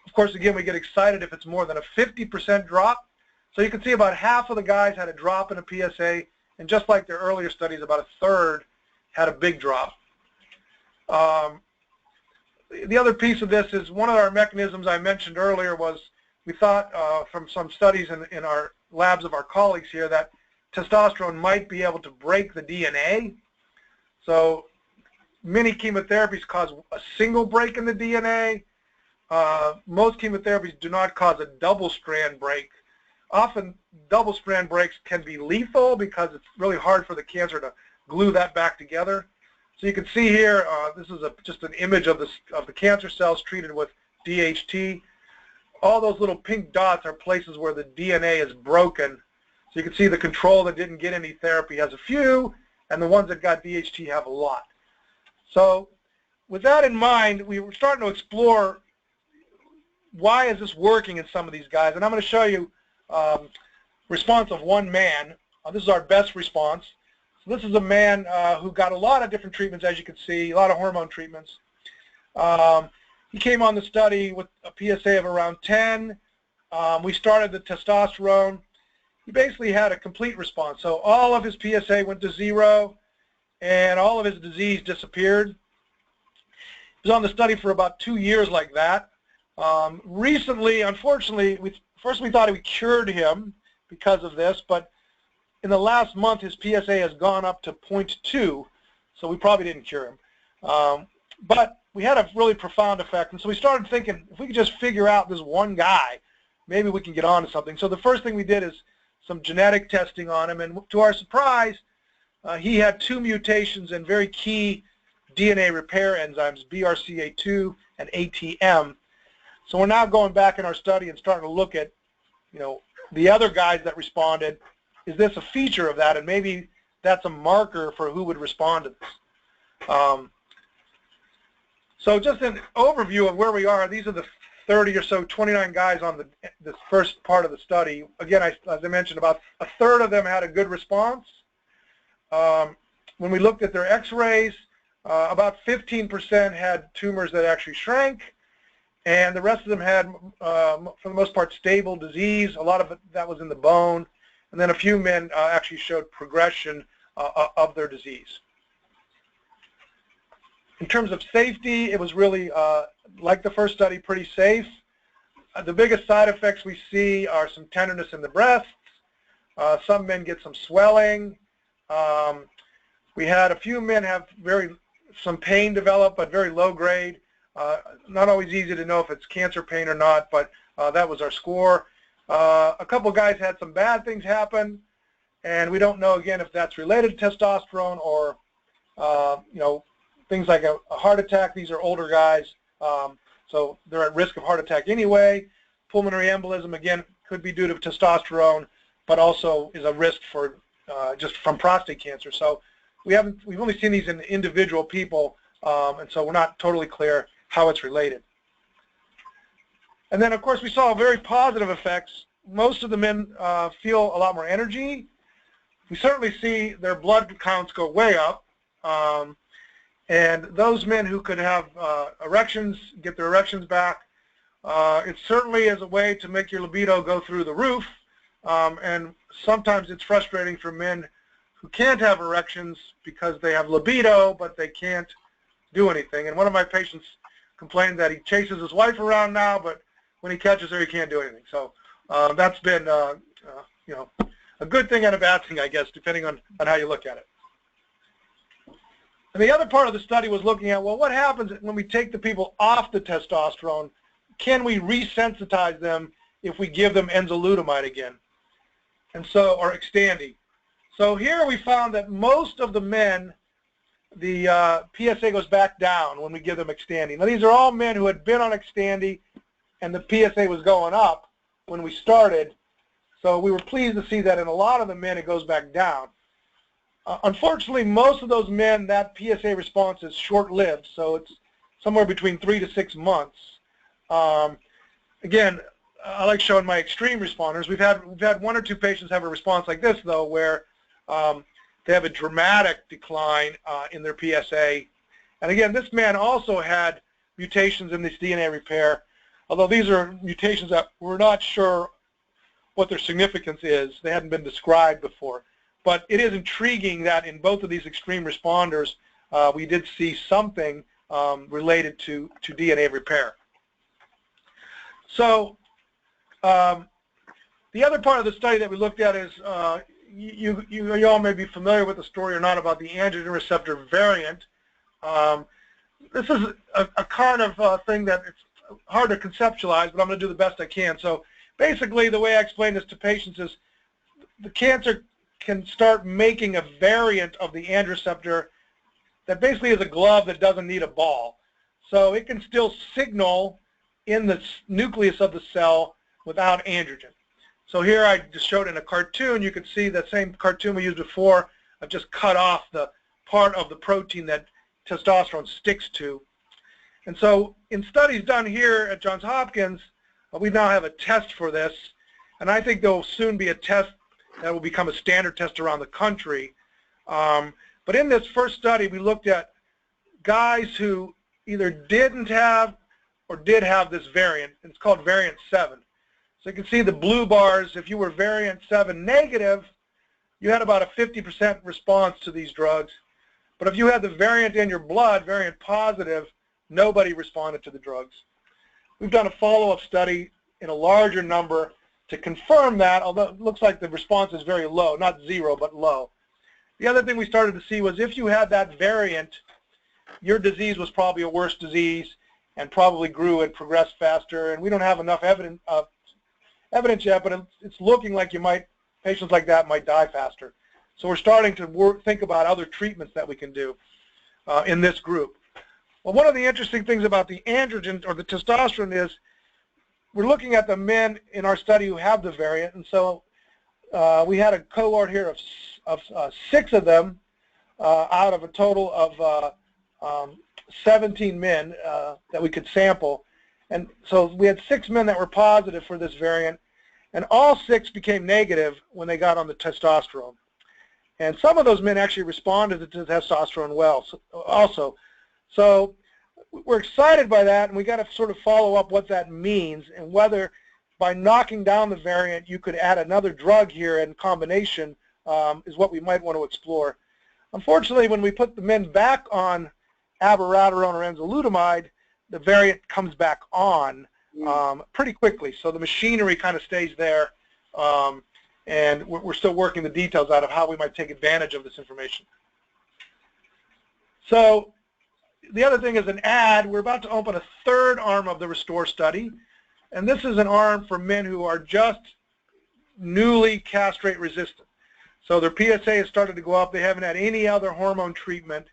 Of course, again, we get excited if it's more than a 50% drop. So you can see about half of the guys had a drop in a PSA, and just like their earlier studies, about a third had a big drop. The other piece of this is one of our mechanisms I mentioned earlier was we thought from some studies in our labs of our colleagues here that testosterone might be able to break the DNA. So many chemotherapies cause a single break in the DNA. Most chemotherapies do not cause a double-strand break. Often double-strand breaks can be lethal because it's really hard for the cancer to glue that back together. So you can see here, this is just an image of the cancer cells treated with DHT. all those little pink dots are places where the DNA is broken. So you can see the control that didn't get any therapy has a few, and the ones that got DHT have a lot. So with that in mind, we were starting to explore why is this working in some of these guys. And I'm going to show you response of one man. This is our best response. So this is a man who got a lot of different treatments, as you can see, a lot of hormone treatments. He came on the study with a PSA of around 10. We started the testosterone. He basically had a complete response. So all of his PSA went to 0, and all of his disease disappeared. He was on the study for about 2 years like that. Recently, unfortunately, first we thought we cured him because of this, but in the last month his PSA has gone up to 0.2, so we probably didn't cure him. But we had a really profound effect, and so we started thinking, if we could just figure out this one guy, maybe we can get on to something. So the first thing we did is some genetic testing on him, and to our surprise, he had 2 mutations in very key DNA repair enzymes, BRCA2 and ATM. So we're now going back in our study and starting to look at, the other guys that responded. Is this a feature of that? And maybe that's a marker for who would respond to this. So just an overview of where we are. These are the 30 or so, 29 guys on this first part of the study. Again, as I mentioned, about a third of them had a good response. When we looked at their x-rays, about 15% had tumors that actually shrank, and the rest of them had, for the most part, stable disease. A lot of it that was in the bone, and then a few men actually showed progression of their disease. In terms of safety, it was really, like the first study, pretty safe. The biggest side effects we see are some tenderness in the breasts. Some men get some swelling. We had a few men have some pain develop, but very low grade. Not always easy to know if it's cancer pain or not, but that was our score. A couple guys had some bad things happen, and we don't know, again, if that's related to testosterone or, things like a heart attack. These are older guys, so they're at risk of heart attack anyway. Pulmonary embolism, again, could be due to testosterone, but also is a risk for just from prostate cancer. So we've only seen these in individual people, and so we're not totally clear how it's related. And then, of course, we saw very positive effects. Most of the men feel a lot more energy. We certainly see their blood counts go way up. And those men who could have erections, get their erections back, it certainly is a way to make your libido go through the roof. And sometimes it's frustrating for men who can't have erections because they have libido, but they can't do anything. And one of my patients complained that he chases his wife around now, but when he catches her, he can't do anything. So that's been, a good thing and a bad thing, I guess, depending on how you look at it. And the other part of the study was looking at, well, what happens when we take the people off the testosterone? Can we resensitize them if we give them enzalutamide again? And so, or Xtandi. So here we found that most of the men, the PSA goes back down when we give them Xtandi. Now these are all men who had been on Xtandi and the PSA was going up when we started. So we were pleased to see that in a lot of the men it goes back down. Unfortunately, most of those men, that PSA response is short-lived, so it's somewhere between 3 to 6 months. Again, I like showing my extreme responders. We've had 1 or 2 patients have a response like this, though, where they have a dramatic decline in their PSA. And again, this man also had mutations in this DNA repair, although these are mutations that we're not sure what their significance is. They hadn't been described before. But it is intriguing that in both of these extreme responders, we did see something related to DNA repair. So the other part of the study that we looked at is, you all may be familiar with the story or not about the androgen receptor variant. This is a kind of thing that it's hard to conceptualize, but I'm going to do the best I can. So basically, the way I explain this to patients is the cancer can start making a variant of the androreceptor that basically is a glove that doesn't need a ball. So it can still signal in the nucleus of the cell without androgen. So here I just showed in a cartoon, you can see that same cartoon we used before. I've just cut off the part of the protein that testosterone sticks to. And so in studies done here at Johns Hopkins, we now have a test for this, and I think there will soon be a test that will become a standard test around the country. But in this first study, we looked at guys who either didn't have or did have this variant. It's called variant 7. So you can see the blue bars. If you were variant 7 negative, you had about a 50% response to these drugs. But if you had the variant in your blood, variant positive, nobody responded to the drugs. We've done a follow-up study in a larger number to confirm that, although it looks like the response is very low, not zero, but low. The other thing we started to see was if you had that variant, your disease was probably a worse disease and probably grew and progressed faster. And we don't have enough evidence yet, but it's looking like patients like that might die faster. So we're starting to think about other treatments that we can do in this group. Well, one of the interesting things about the androgen or the testosterone is we're looking at the men in our study who have the variant, and so we had a cohort here of 6 of them out of a total of 17 men that we could sample. And so we had 6 men that were positive for this variant, and all 6 became negative when they got on the testosterone. And some of those men actually responded to testosterone well also. So we're excited by that, and we got to sort of follow up what that means and whether by knocking down the variant you could add another drug here in combination is what we might want to explore. Unfortunately, when we put the men back on abiraterone or enzalutamide, the variant comes back on pretty quickly. So the machinery kind of stays there, and we're still working the details out of how we might take advantage of this information. So the other thing is an ad. We're about to open a 3rd arm of the Restore study, and this is an arm for men who are just newly castrate resistant. So their PSA has started to go up. They haven't had any other hormone treatment.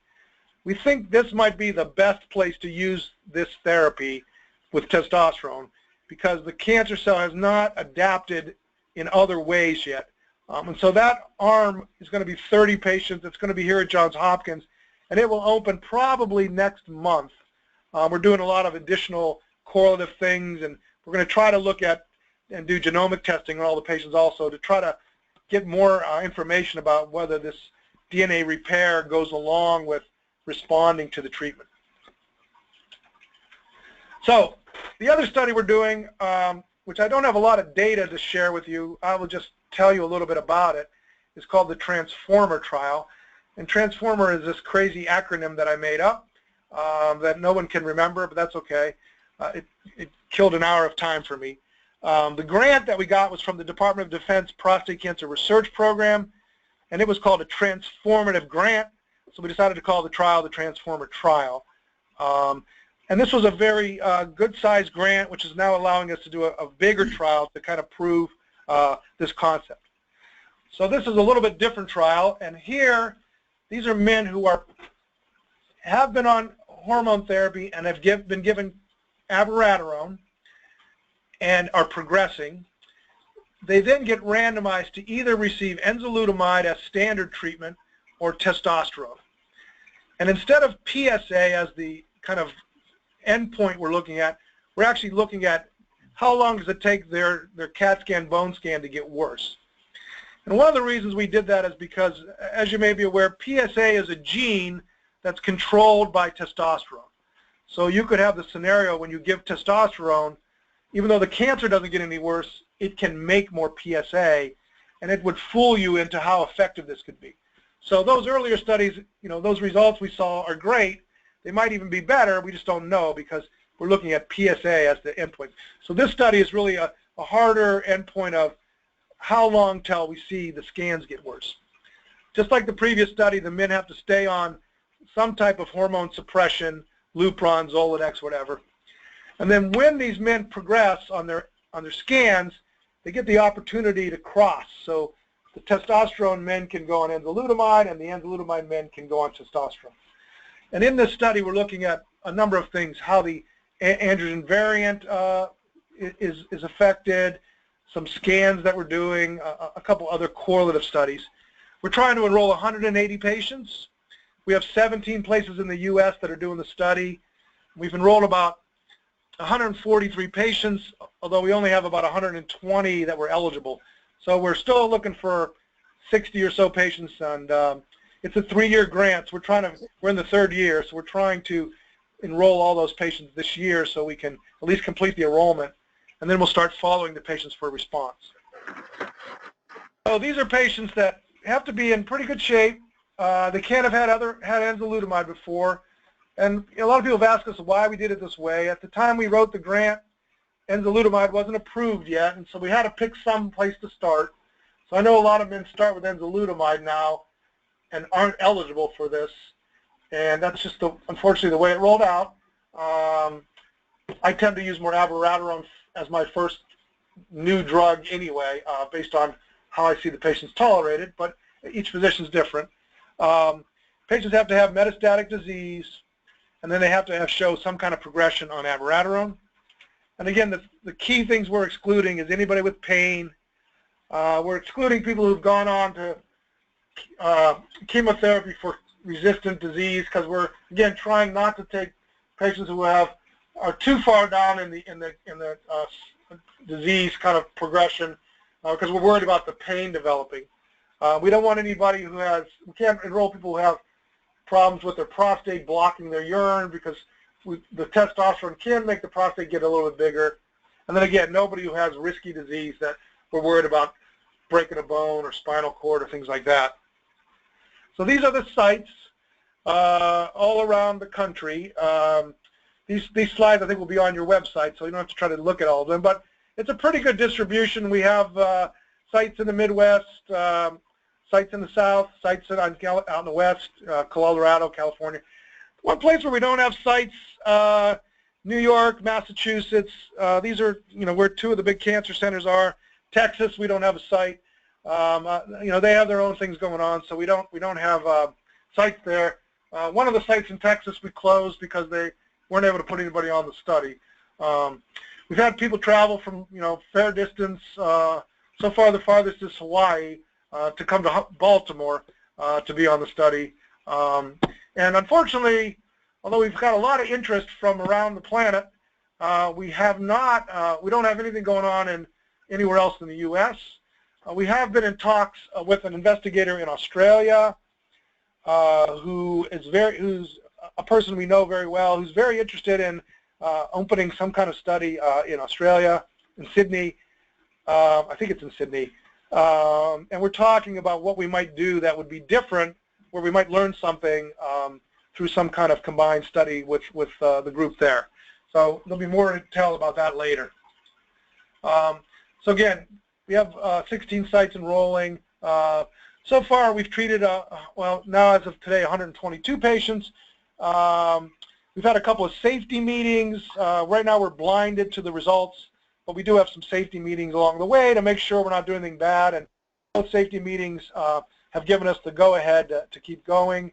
We think this might be the best place to use this therapy with testosterone because the cancer cell has not adapted in other ways yet. And so that arm is going to be 30 patients. It's going to be here at Johns Hopkins, and it will open probably next month. We're doing a lot of additional correlative things, and we're going to try to look at and do genomic testing on all the patients also to try to get more information about whether this DNA repair goes along with responding to the treatment. So the other study we're doing, which I don't have a lot of data to share with you, I will just tell you a little bit about it, is called the Transformer trial. And Transformer is this crazy acronym that I made up that no one can remember, but that's okay. It killed an hour of time for me. The grant that we got was from the Department of Defense Prostate Cancer Research Program, and it was called a transformative grant, so we decided to call the trial the Transformer trial. And this was a very good-sized grant, which is now allowing us to do a bigger trial to kind of prove this concept. So this is a little bit different trial, and here, these are men who have been on hormone therapy and have been given abiraterone and are progressing. They then get randomized to either receive enzalutamide as standard treatment or testosterone. And instead of PSA as the kind of endpoint we're looking at, we're actually looking at how long does it take their CAT scan, bone scan to get worse. And one of the reasons we did that is because, as you may be aware, PSA is a gene that's controlled by testosterone. So you could have the scenario when you give testosterone, even though the cancer doesn't get any worse, it can make more PSA, and it would fool you into how effective this could be. So those earlier studies, those results we saw are great. They might even be better. We just don't know because we're looking at PSA as the endpoint. So this study is really a harder endpoint of how long till we see the scans get worse. Just like the previous study, the men have to stay on some type of hormone suppression, Lupron, Zoladex, whatever. And then when these men progress on their scans, they get the opportunity to cross. So the testosterone men can go on enzalutamide, and the enzalutamide men can go on testosterone. And in this study, we're looking at a number of things, how the androgen variant is affected, some scans that we're doing, a couple other correlative studies. We're trying to enroll 180 patients. We have 17 places in the U.S. that are doing the study. We've enrolled about 143 patients, although we only have about 120 that were eligible. So we're still looking for 60 or so patients, and it's a 3-year grant. So we're in the 3rd year, so we're trying to enroll all those patients this year so we can at least complete the enrollment, and then we'll start following the patients for response. So these are patients that have to be in pretty good shape. They can't have had enzalutamide before, and a lot of people have asked us why we did it this way. At the time we wrote the grant, enzalutamide wasn't approved yet, and so we had to pick some place to start. So I know a lot of men start with enzalutamide now and aren't eligible for this, and that's just unfortunately the way it rolled out. I tend to use more abiraterone as my first new drug anyway, based on how I see the patients tolerated, but each physician's different. Patients have to have metastatic disease, and then they have to show some kind of progression on abiraterone. And again, the key things we're excluding is anybody with pain. We're excluding people who've gone on to chemotherapy for resistant disease, because we're, again, trying not to take patients who are too far down in the disease kind of progression, because we're worried about the pain developing. We don't want anybody we can't enroll people who have problems with their prostate blocking their urine, because the testosterone can make the prostate get a little bit bigger. And then again, nobody who has risky disease that we're worried about breaking a bone or spinal cord or things like that. So these are the sites all around the country. These slides I think will be on your website, so you don't have to try to look at all of them. But it's a pretty good distribution. We have sites in the Midwest, sites in the South, sites out in the West, Colorado, California. One place where we don't have sites, New York, Massachusetts. These are, where 2 of the big cancer centers are. Texas, we don't have a site. They have their own things going on, so we don't have sites there. One of the sites in Texas we closed because they weren't able to put anybody on the study. We've had people travel from fair distance. So far, the farthest is Hawaii, to come to Baltimore to be on the study. And unfortunately, although we've got a lot of interest from around the planet, we don't have anything going on anywhere else in the U.S. We have been in talks with an investigator in Australia, who's a person we know very well, who's very interested in opening some kind of study in Australia, in Sydney. I think it's in Sydney. And we're talking about what we might do that would be different, where we might learn something through some kind of combined study with the group there. So there'll be more to tell about that later. So again, we have 16 sites enrolling. So far, we've treated, well, now as of today, 122 patients. We've had a couple of safety meetings. Right now, we're blinded to the results, but we do have some safety meetings along the way to make sure we're not doing anything bad. And those safety meetings have given us the go-ahead to keep going.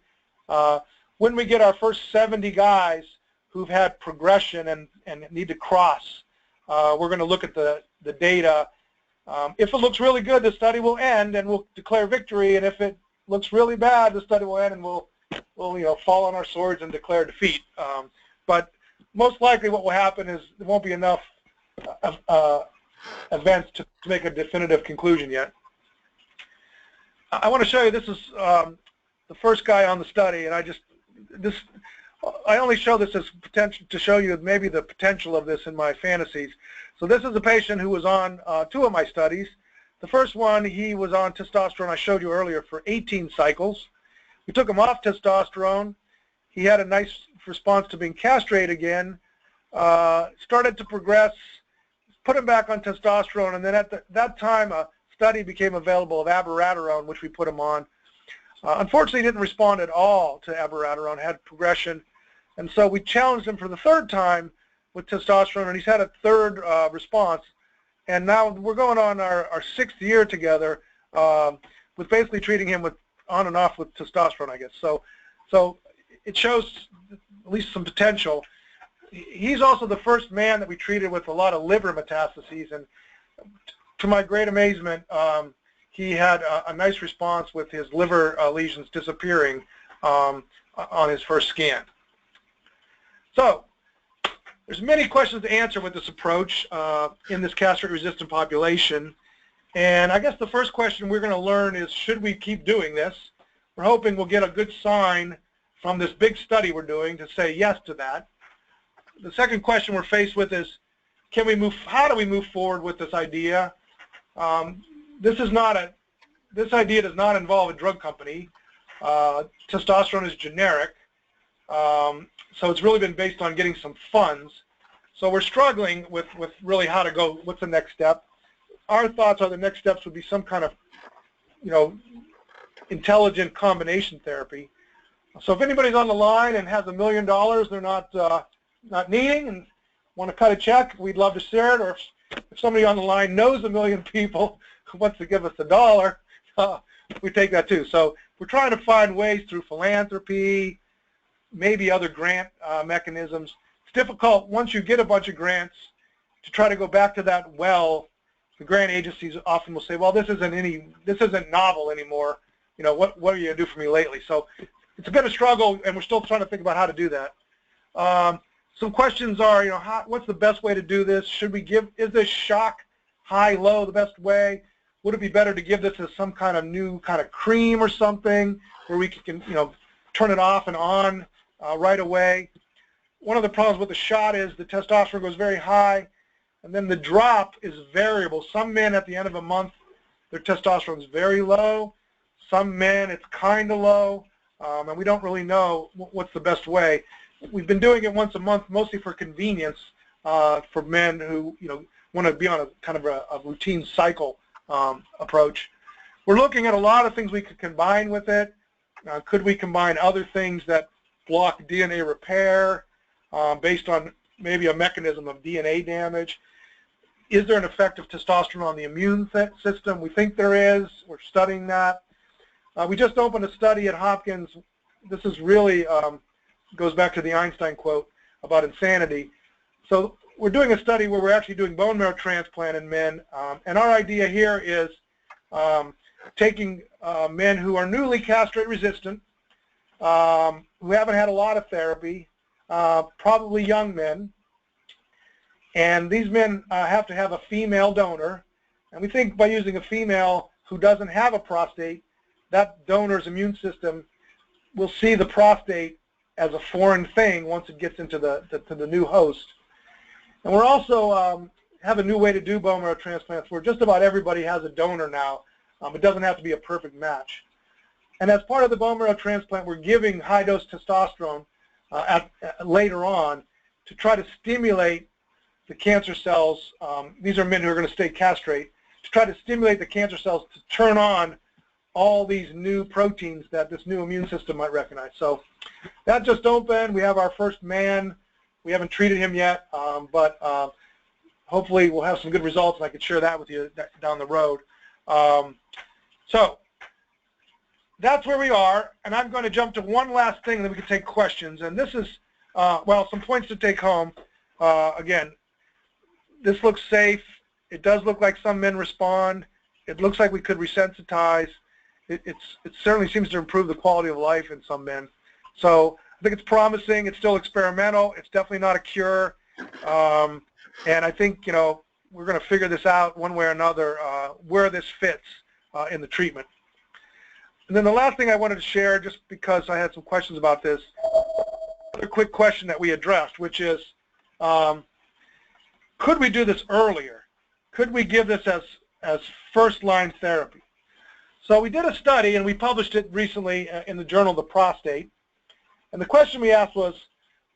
When we get our first 70 guys who've had progression and need to cross, we're going to look at the data. If it looks really good, the study will end and we'll declare victory. And if it looks really bad, the study will end and we'll fall on our swords and declare defeat. But most likely what will happen is there won't be enough events to make a definitive conclusion yet. I want to show you, this is the first guy on the study, and I only show this as potential to show you maybe the potential of this in my fantasies. So this is a patient who was on 2 of my studies. The first one, he was on testosterone, I showed you earlier, for 18 cycles. We took him off testosterone. He had a nice response to being castrated again, started to progress, put him back on testosterone, and then at that time a study became available of abiraterone, which we put him on. Unfortunately, he didn't respond at all to abiraterone, had progression, and so we challenged him for the 3rd time with testosterone, and he's had a 3rd response, and now we're going on our 6th year together with basically treating him with on and off with testosterone, I guess. So it shows at least some potential. he's also the first man that we treated with a lot of liver metastases, and to my great amazement, he had a nice response with his liver lesions disappearing on his first scan. So there's many questions to answer with this approach in this castrate-resistant population. And I guess the first question we're going to learn is, should we keep doing this? We're hoping we'll get a good sign from this big study we're doing to say yes to that. The second question we're faced with is, how do we move forward with this idea? This idea does not involve a drug company. Testosterone is generic. So it's really been based on getting some funds. So we're struggling with really how to go, what's the next step. Our thoughts are the next steps would be some kind of, intelligent combination therapy. So if anybody's on the line and has $1 million they're not needing and want to cut a check, we'd love to share it. Or if somebody on the line knows 1 million people who wants to give us $1, we take that too. So we're trying to find ways through philanthropy, maybe other grant mechanisms. It's difficult once you get a bunch of grants to try to go back to that well. The grant agencies often will say, well, this isn't novel anymore. What are you going to do for me lately? So it's a bit of a struggle, and we're still trying to think about how to do that. Some questions are, what's the best way to do this? Is this shock, high, low the best way? Would it be better to give this as some kind of new kind of cream or something where we can, turn it off and on right away? One of the problems with the shot is the testosterone goes very high, and then the drop is variable. Some men at the end of a month, their testosterone is very low. Some men, it's kind of low, and we don't really know what's the best way. We've been doing it once a month, mostly for convenience for men who want to be on a kind of a routine cycle approach. We're looking at a lot of things we could combine with it. Could we combine other things that block DNA repair based on maybe a mechanism of DNA damage? Is there an effect of testosterone on the immune system? We think there is. We're studying that. We just opened a study at Hopkins. This is really goes back to the Einstein quote about insanity. So we're doing a study where we're actually doing bone marrow transplant in men, and our idea here is taking men who are newly castrate resistant, who haven't had a lot of therapy, probably young men, and these men have to have a female donor, and we think by using a female who doesn't have a prostate, that donor's immune system will see the prostate as a foreign thing once it gets into the new host. And we're also have a new way to do bone marrow transplants where just about everybody has a donor now. It doesn't have to be a perfect match. And as part of the bone marrow transplant, we're giving high-dose testosterone later on to try to stimulate the cancer cells. These are men who are going to stay castrate, to try to stimulate the cancer cells to turn on all these new proteins that this new immune system might recognize. So that just opened. We have our first man. We haven't treated him yet, but hopefully we'll have some good results, and I can share that with you down the road. So that's where we are, and I'm going to jump to one last thing, then we can take questions. And this is, some points to take home. Again, this looks safe. It does look like some men respond. It looks like we could resensitize. It certainly seems to improve the quality of life in some men. So I think it's promising. It's still experimental. It's definitely not a cure. And I think, we're going to figure this out one way or another, where this fits in the treatment. And then the last thing I wanted to share, just because I had some questions about this, another quick question that we addressed, which is, could we do this earlier? Could we give this as first-line therapy? So we did a study, and we published it recently in the journal The Prostate. And the question we asked was,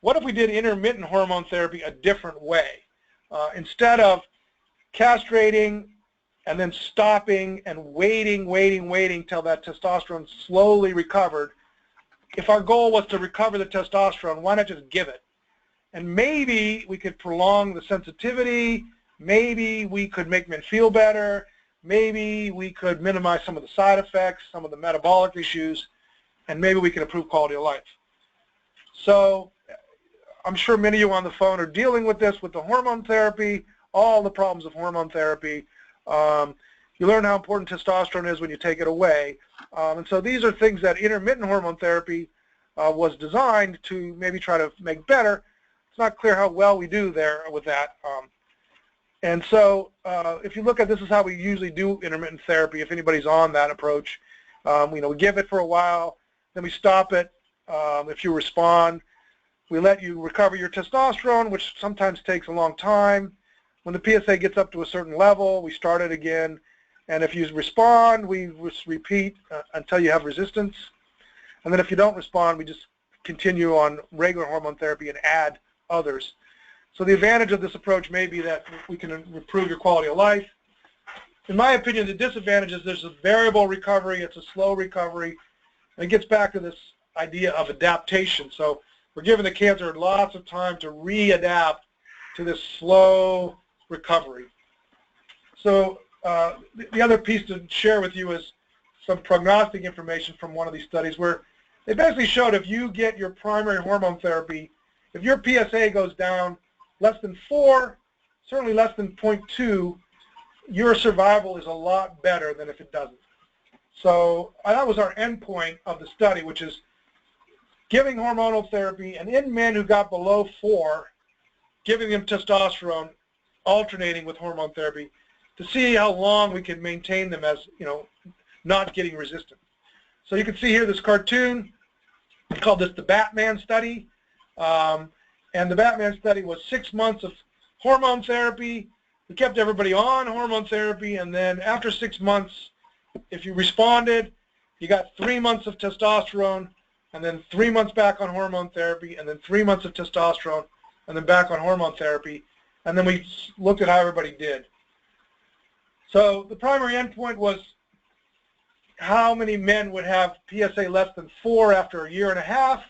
what if we did intermittent hormone therapy a different way? Instead of castrating and then stopping and waiting till that testosterone slowly recovered, if our goal was to recover the testosterone, why not just give it? And maybe we could prolong the sensitivity, maybe we could make men feel better, maybe we could minimize some of the side effects, some of the metabolic issues, and maybe we can improve quality of life. So I'm sure many of you on the phone are dealing with this, with the hormone therapy, all the problems of hormone therapy. You learn how important testosterone is when you take it away. And so these are things that intermittent hormone therapy was designed to maybe try to make better. It's not clear how well we do there with that. And so if you look at this is how we usually do intermittent therapy if anybody's on that approach. We give it for a while, then we stop it. If you respond, we let you recover your testosterone, which sometimes takes a long time. When the PSA gets up to a certain level, we start it again. And if you respond, we just repeat until you have resistance. And then if you don't respond, we just continue on regular hormone therapy and add others. So the advantage of this approach may be that we can improve your quality of life. In my opinion, the disadvantage is there's a variable recovery. It's a slow recovery. And it gets back to this idea of adaptation. So we're giving the cancer lots of time to readapt to this slow recovery. So the other piece to share with you is some prognostic information from one of these studies where they basically showed if you get your primary hormone therapy, if your PSA goes down less than 4, certainly less than 0.2, your survival is a lot better than if it doesn't. So that was our endpoint of the study, which is giving hormonal therapy, and in men who got below 4, giving them testosterone, alternating with hormone therapy, to see how long we can maintain them as, not getting resistant. So you can see here this cartoon. We called this the Batman study. And the Batman study was 6 months of hormone therapy. We kept everybody on hormone therapy, and then after 6 months, if you responded, you got 3 months of testosterone, and then 3 months back on hormone therapy, and then 3 months of testosterone, and then back on hormone therapy. And then we looked at how everybody did. So the primary endpoint was how many men would have PSA less than 4 after a year and a half.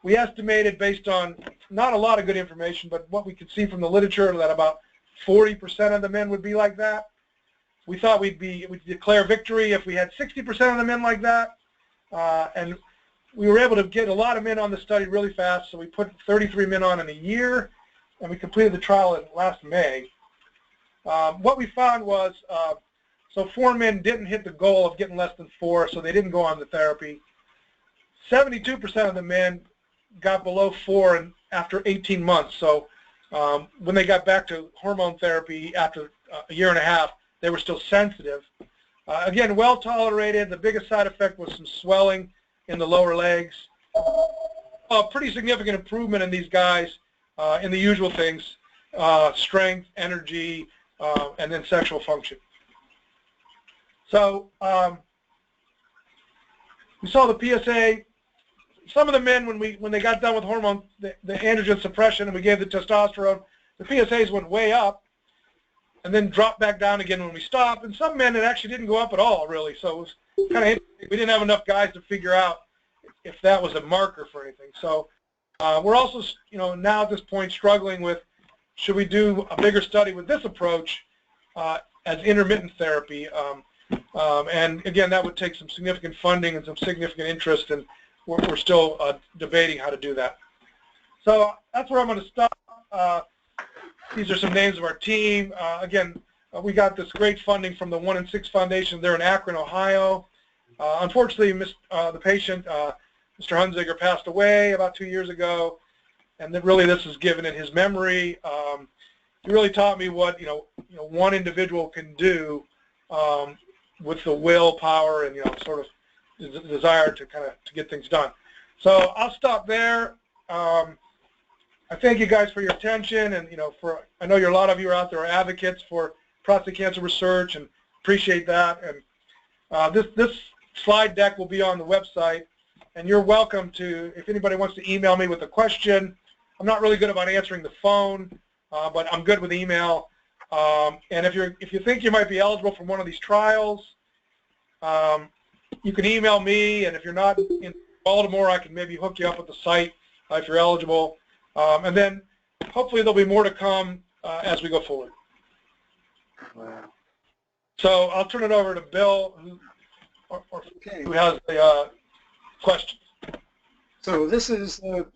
We estimated based on not a lot of good information, but what we could see from the literature that about 40% of the men would be like that. We thought we'd declare victory if we had 60% of the men like that. And we were able to get a lot of men on the study really fast, so we put 33 men on in a year, and we completed the trial in last May. What we found was, so 4 men didn't hit the goal of getting less than 4, so they didn't go on the therapy. 72% of the men got below 4 after 18 months. So when they got back to hormone therapy after a year and a half, they were still sensitive. Again, well tolerated. The biggest side effect was some swelling in the lower legs. A pretty significant improvement in these guys in the usual things, strength, energy, and then sexual function. So we saw the PSA. Some of the men, when they got done with hormone, the androgen suppression, and we gave the testosterone, the PSAs went way up and then dropped back down again when we stopped. And some men, it actually didn't go up at all, really. So it was kind of interesting. We didn't have enough guys to figure out if that was a marker for anything. So we're also, now at this point struggling with, should we do a bigger study with this approach as intermittent therapy? And again, that would take some significant funding and some significant interest, and we're still debating how to do that. So that's where I'm going to stop. These are some names of our team. Again, we got this great funding from the 1 in 6 Foundation. They're in Akron, Ohio. Unfortunately, the patient, Mr. Hunziger, passed away about 2 years ago, and that really this is given in his memory. He really taught me what one individual can do with the willpower and sort of the desire to to get things done. So I'll stop there. I thank you guys for your attention, and I know a lot of you are out there are advocates for prostate cancer research, and appreciate that. And this slide deck will be on the website, and you're welcome to, if anybody wants to email me with a question. I'm not really good about answering the phone, but I'm good with email. And if you think you might be eligible for one of these trials, you can email me, and if you're not in Baltimore, I can maybe hook you up with the site if you're eligible. And then hopefully there'll be more to come as we go forward. Wow. So I'll turn it over to Bill, who has the questions. So this is the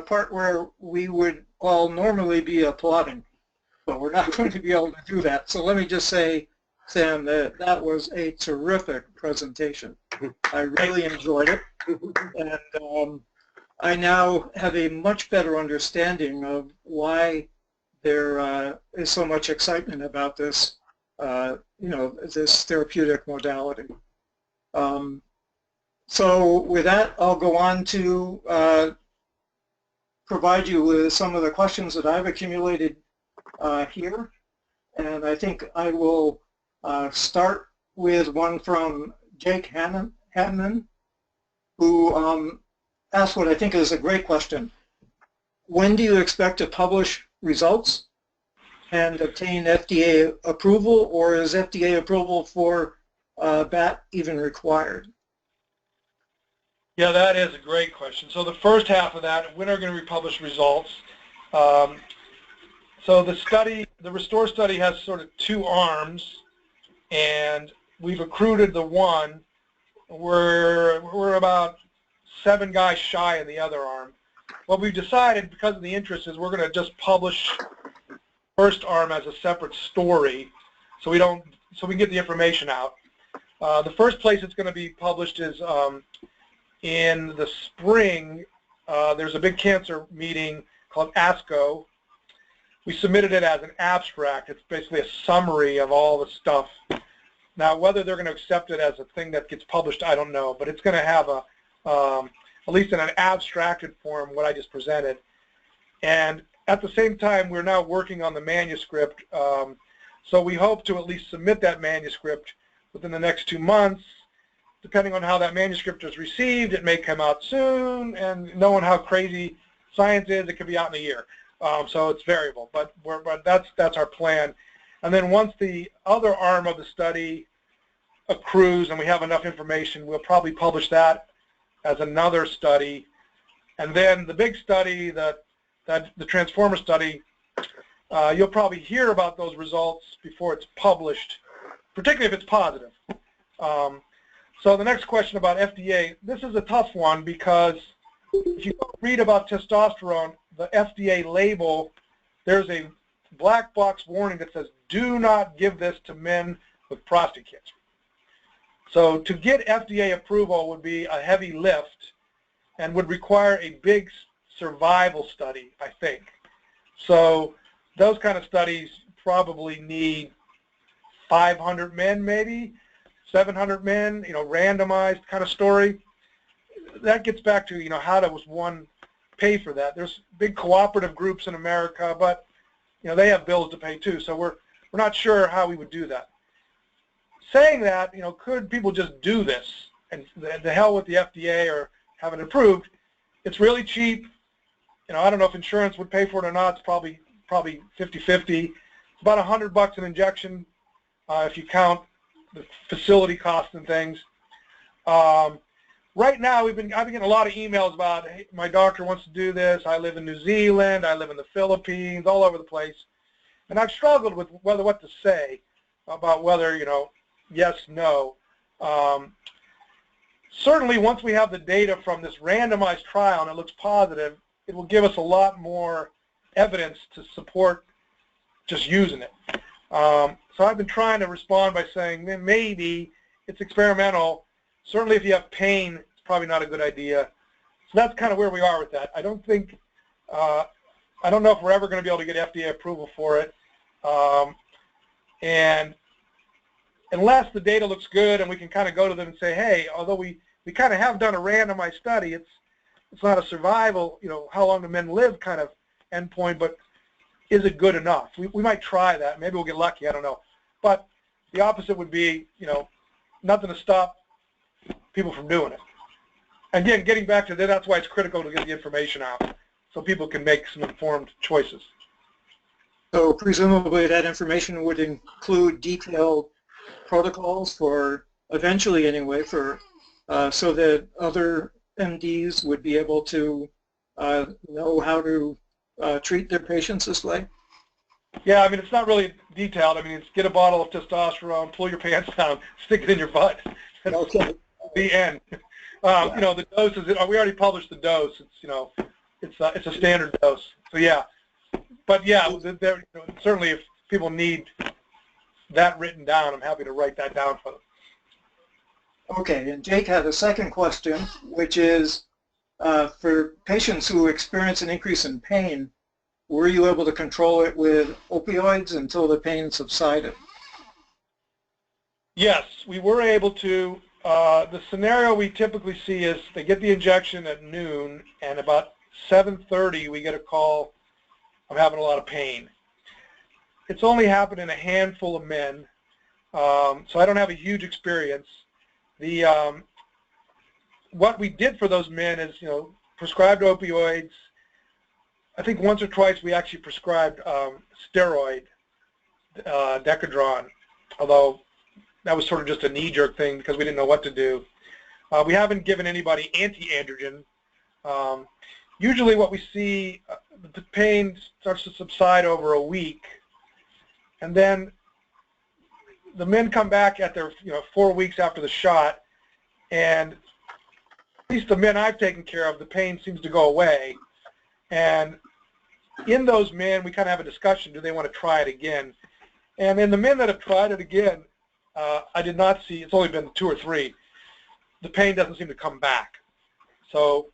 part where we would all normally be applauding, but we're not going to be able to do that. So let me just say, Sam, that that was a terrific presentation. I really enjoyed it, and I now have a much better understanding of why there is so much excitement about this, this therapeutic modality. So with that, I'll go on to provide you with some of the questions that I've accumulated here. And I think I will start with one from Jake Hanman, who asked what I think is a great question. When do you expect to publish results and obtain FDA approval, or is FDA approval for BAT even required? Yeah, that is a great question. So the first half of that, when are going to be published results? So the study, the Restore study has sort of two arms, and we've recruited the one. We're about 7 guys shy in the other arm. What we've decided, because of the interest, is we're going to just publish first arm as a separate story, so we can get the information out. The first place it's going to be published is in the spring. There's a big cancer meeting called ASCO. We submitted it as an abstract. It's basically a summary of all the stuff. Now, whether they're going to accept it as a thing that gets published, I don't know, but it's going to have a, at least in an abstracted form, what I just presented. And at the same time, we're now working on the manuscript, so we hope to at least submit that manuscript within the next 2 months. Depending on how that manuscript is received, it may come out soon, and knowing how crazy science is, it could be out in a year. So it's variable, but that's our plan. And then once the other arm of the study accrues and we have enough information, we'll probably publish that as another study. And then the big study, the Transformer study, you'll probably hear about those results before it's published, particularly if it's positive. So the next question about FDA, this is a tough one, because if you read about testosterone, the FDA label, there's a black box warning that says, do not give this to men with prostate cancer. So to get FDA approval would be a heavy lift and would require a big survival study, I think. So those kind of studies probably need 500 men, maybe 700 men, randomized kind of story. That gets back to, how does one pay for that? There's big cooperative groups in America, but they have bills to pay too. So we're not sure how we would do that. Saying that, could people just do this and the hell with the FDA or have it approved? It's really cheap. I don't know if insurance would pay for it or not. It's probably 50-50. It's about $100 an injection if you count the facility costs and things. Right now, I've been getting a lot of emails about, hey, my doctor wants to do this. I live in New Zealand. I live in the Philippines, all over the place. And I've struggled with what to say about whether, yes, no. Certainly, once we have the data from this randomized trial and it looks positive, it will give us a lot more evidence to support just using it. So I've been trying to respond by saying, maybe it's experimental. Certainly if you have pain, it's probably not a good idea. So that's kind of where we are with that. I don't know if we're ever going to be able to get FDA approval for it. And unless the data looks good and we can kind of go to them and say, hey, although we kind of have done a randomized study, it's not a survival, how long do men live kind of endpoint, but is it good enough? We might try that. Maybe we'll get lucky. I don't know. But the opposite would be, nothing to stop people from doing it. Again, getting back to that, that's why it's critical to get the information out so people can make some informed choices. So presumably that information would include detailed protocols for, eventually anyway, for so that other MDs would be able to know how to treat their patients this way? Yeah, it's not really detailed. It's get a bottle of testosterone, pull your pants down, stick it in your butt. Okay. The end. You know, the dose is, we already published the dose. It's, you know, it's a standard dose. So yeah, but yeah, there, you know, certainly if people need that written down, I'm happy to write that down for them. Okay, and Jake had a second question, which is for patients who experience an increase in pain, were you able to control it with opioids until the pain subsided? Yes, we were able to. The scenario we typically see is they get the injection at noon, and about 7:30 we get a call, I'm having a lot of pain. It's only happened in a handful of men, so I don't have a huge experience. What we did for those men is, you know, prescribed opioids. I think once or twice we actually prescribed steroid, Decadron, although that was sort of just a knee-jerk thing because we didn't know what to do. We haven't given anybody anti-androgen. Usually what we see, the pain starts to subside over a week, and then the men come back at their, you know, 4 weeks after the shot, and at least the men I've taken care of, the pain seems to go away. And in those men, we kind of have a discussion, do they want to try it again? And in the men that have tried it again, I did not see, it's only been 2 or 3, the pain doesn't seem to come back. So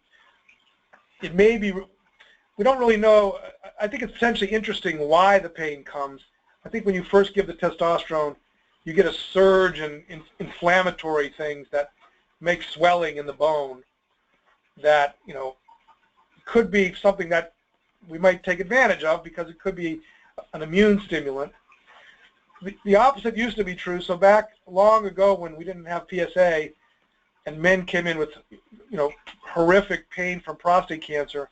it may be, we don't really know. I think it's potentially interesting why the pain comes. I think when you first give the testosterone, you get a surge in inflammatory things that make swelling in the bone that, you know, could be something that we might take advantage of because it could be an immune stimulant. The opposite used to be true. So back long ago when we didn't have PSA and men came in with, you know, horrific pain from prostate cancer,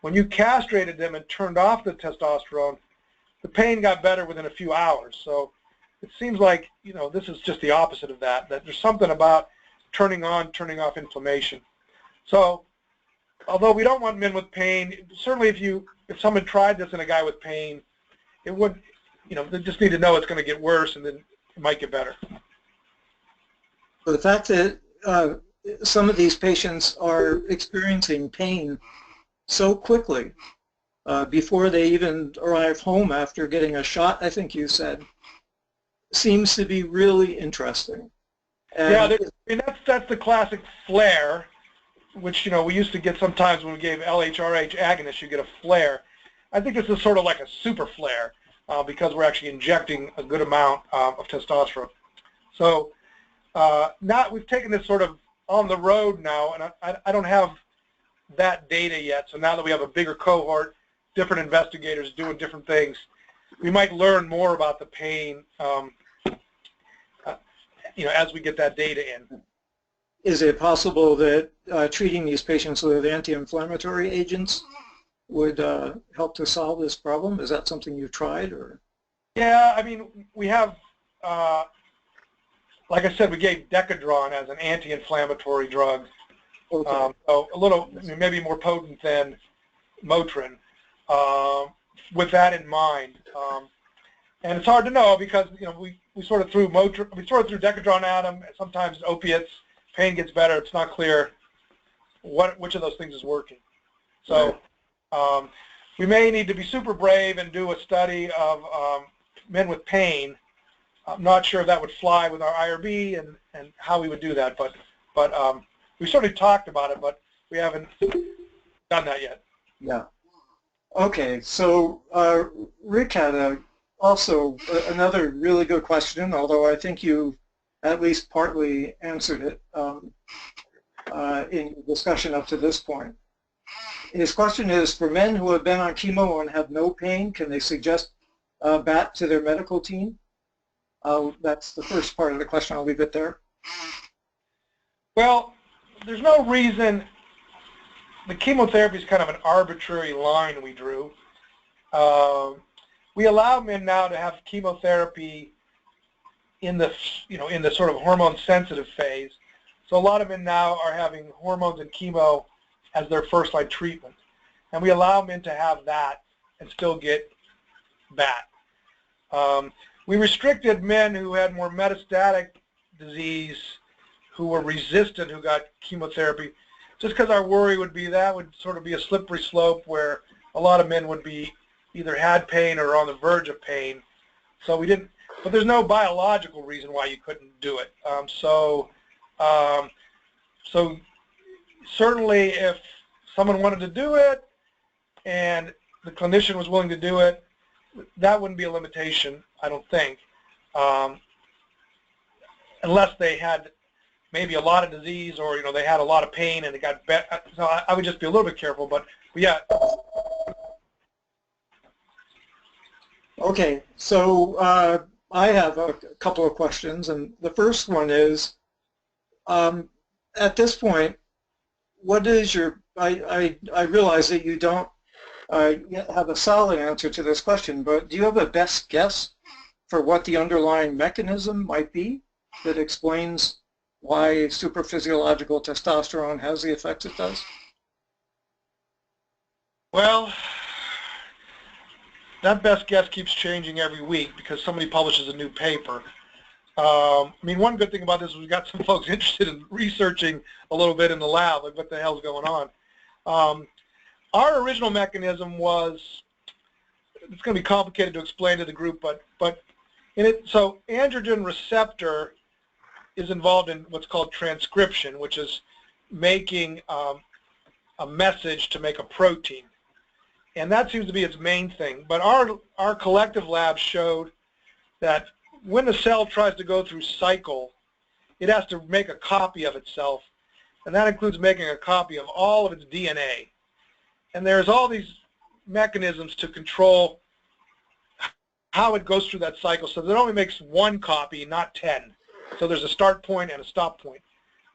when you castrated them and turned off the testosterone, the pain got better within a few hours. So it seems like, you know, this is just the opposite of that, that there's something about turning on, turning off inflammation. So although we don't want men with pain, certainly if someone tried this in a guy with pain, it would, you know, they just need to know it's going to get worse and then it might get better. The fact that some of these patients are experiencing pain so quickly before they even arrive home after getting a shot, I think you said, seems to be really interesting. And yeah, I mean, that's the classic flare, which, you know, we used to get sometimes when we gave LHRH agonists, you get a flare. I think this is sort of like a super flare because we're actually injecting a good amount of testosterone. So now we've taken this sort of on the road now, and I don't have that data yet. So now that we have a bigger cohort, different investigators doing different things, we might learn more about the pain, you know, as we get that data in. is it possible that treating these patients with anti-inflammatory agents would help to solve this problem? Is that something you've tried, or? Yeah, I mean, we have, like I said, we gave Decadron as an anti-inflammatory drug. Okay. So a little, maybe more potent than Motrin, with that in mind. And it's hard to know because, you know, we sort of threw Motrin, we sort of threw Decadron at them. Sometimes opiates, pain gets better. It's not clear which of those things is working. So we may need to be super brave and do a study of men with pain. I'm not sure if that would fly with our IRB and how we would do that, but we certainly talked about it, but we haven't done that yet. Yeah. Okay, so Rick had also another really good question, although I think you at least partly answered it in your discussion up to this point. His question is, for men who have been on chemo and have no pain, can they suggest BAT to their medical team? That's the first part of the question. I'll leave it there. Well, there's no reason. The chemotherapy is kind of an arbitrary line we drew. We allow men now to have chemotherapy in the, you know, in the sort of hormone-sensitive phase. So a lot of men now are having hormones and chemo as their first-line treatment, and we allow men to have that and still get BAT. We restricted men who had more metastatic disease who were resistant who got chemotherapy, just because our worry would be that would sort of be a slippery slope where a lot of men would be either had pain or on the verge of pain. So we didn't, but there's no biological reason why you couldn't do it. So certainly if someone wanted to do it and the clinician was willing to do it, that wouldn't be a limitation, I don't think, unless they had maybe a lot of disease or, you know, they had a lot of pain and it got better. So I would just be a little bit careful, but yeah. Okay, so I have a couple of questions, and the first one is, at this point, what is your, I realize that you don't yet have a solid answer to this question, but do you have a best guess for what the underlying mechanism might be that explains why supraphysiological testosterone has the effects it does? Well, that best guess keeps changing every week because somebody publishes a new paper. I mean, one good thing about this is we've got some folks interested in researching a little bit in the lab, like what the hell's going on. Our original mechanism was, it's going to be complicated to explain to the group, but in it, so androgen receptor is involved in what's called transcription, which is making a message to make a protein. And that seems to be its main thing. But our collective lab showed that when the cell tries to go through cycle, it has to make a copy of itself, and that includes making a copy of all of its DNA. And there's all these mechanisms to control how it goes through that cycle so that it only makes one copy, not 10. So there's a start point and a stop point.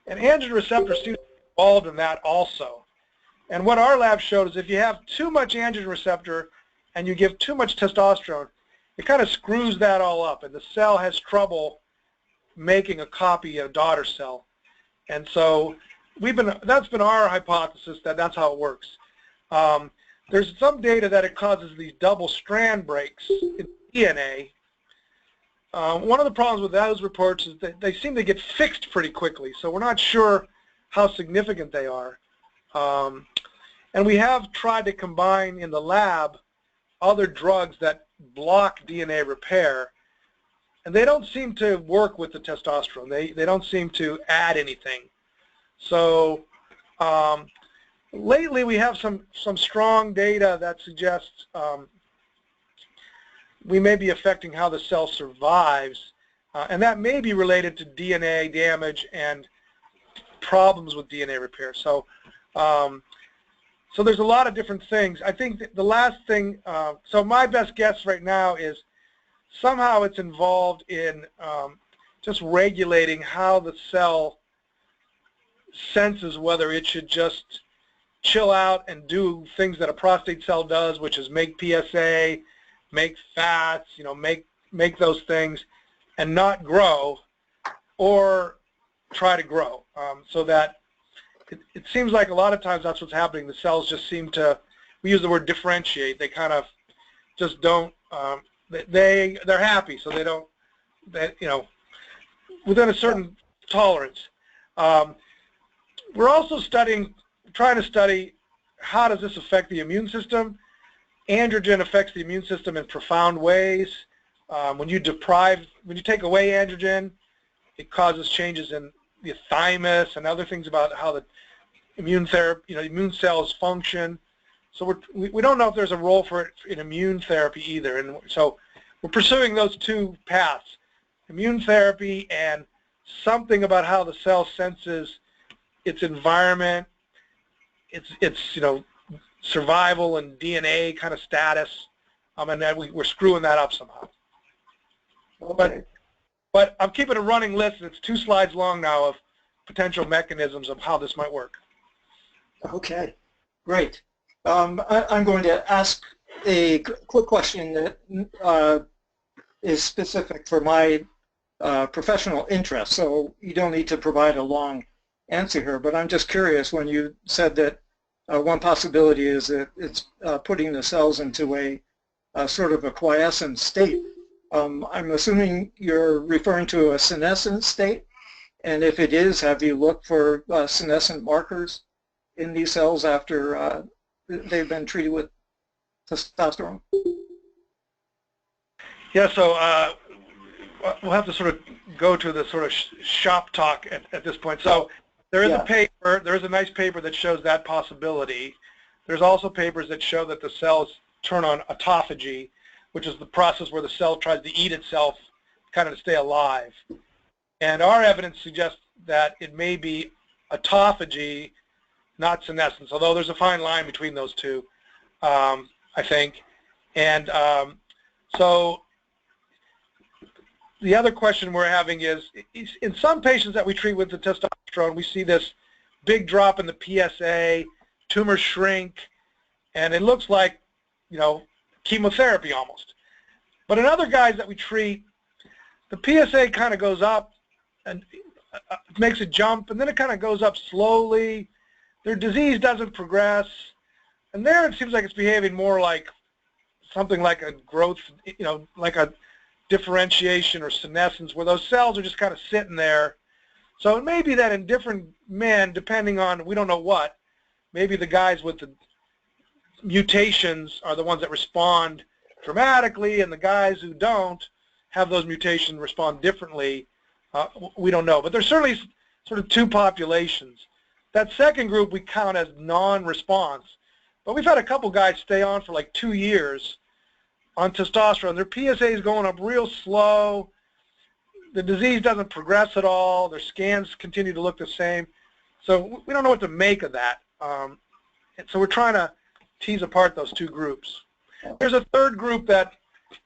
And androgen receptor seems to be involved in that also. And what our lab showed is if you have too much androgen receptor and you give too much testosterone, it kind of screws that all up, and the cell has trouble making a copy of a daughter cell. And so that's been our hypothesis that that's how it works. There's some data that it causes these double strand breaks in DNA. One of the problems with those reports is that they seem to get fixed pretty quickly, so we're not sure how significant they are. And we have tried to combine in the lab other drugs that block DNA repair, and they don't seem to work with the testosterone. They don't seem to add anything. So lately we have some strong data that suggests we may be affecting how the cell survives, and that may be related to DNA damage and problems with DNA repair. So so there's a lot of different things. I think the last thing, so my best guess right now is somehow it's involved in just regulating how the cell senses whether it should just chill out and do things that a prostate cell does, which is make PSA, make fats, you know, make those things and not grow, or try to grow, so that it seems like a lot of times that's what's happening. The cells just seem to, we use the word differentiate, they kind of just don't, they're happy, so they don't, you know, within a certain tolerance. We're also trying to study how does this affect the immune system. Androgen affects the immune system in profound ways. When you take away androgen, it causes changes in the thymus and other things about how the immune cells function. So we don't know if there's a role for it in immune therapy either. And so we're pursuing those two paths, immune therapy and something about how the cell senses its environment, its you know, survival and DNA kind of status, and then we're screwing that up somehow. Okay. But I'm keeping a running list. It's 2 slides long now of potential mechanisms of how this might work. Okay, great. I'm going to ask a quick question that is specific for my professional interest, so you don't need to provide a long answer here, but I'm just curious when you said that one possibility is that it's putting the cells into a sort of a quiescent state. I'm assuming you're referring to a senescent state, And if it is, have you looked for senescent markers in these cells after they've been treated with testosterone? Yeah, so we'll have to sort of go to the sort of shop talk at this point. So there is a paper, there is a nice paper that shows that possibility. There's also papers that show that the cells turn on autophagy, which is the process where the cell tries to eat itself kind of to stay alive. And our evidence suggests that it may be autophagy, not senescence, although there's a fine line between those two, I think. And so the other question we're having is, in some patients that we treat with the testosterone, we see this big drop in the PSA, tumors shrink, and it looks like, you know, chemotherapy almost. But in other guys that we treat, the PSA kind of goes up and makes a jump, and then it kind of goes up slowly. Their disease doesn't progress, and there it seems like it's behaving more like something like a growth, you know, like a differentiation or senescence, where those cells are just kind of sitting there. So it may be that in different men, depending on, we don't know what, maybe the guys with the mutations are the ones that respond dramatically, and the guys who don't have those mutations respond differently. We don't know, but there's certainly sort of two populations. That second group we count as non-response, but we've had a couple guys stay on for like 2 years on testosterone. Their PSA is going up real slow. The disease doesn't progress at all. Their scans continue to look the same. So we don't know what to make of that. And so we're trying to tease apart those two groups. There's a third group that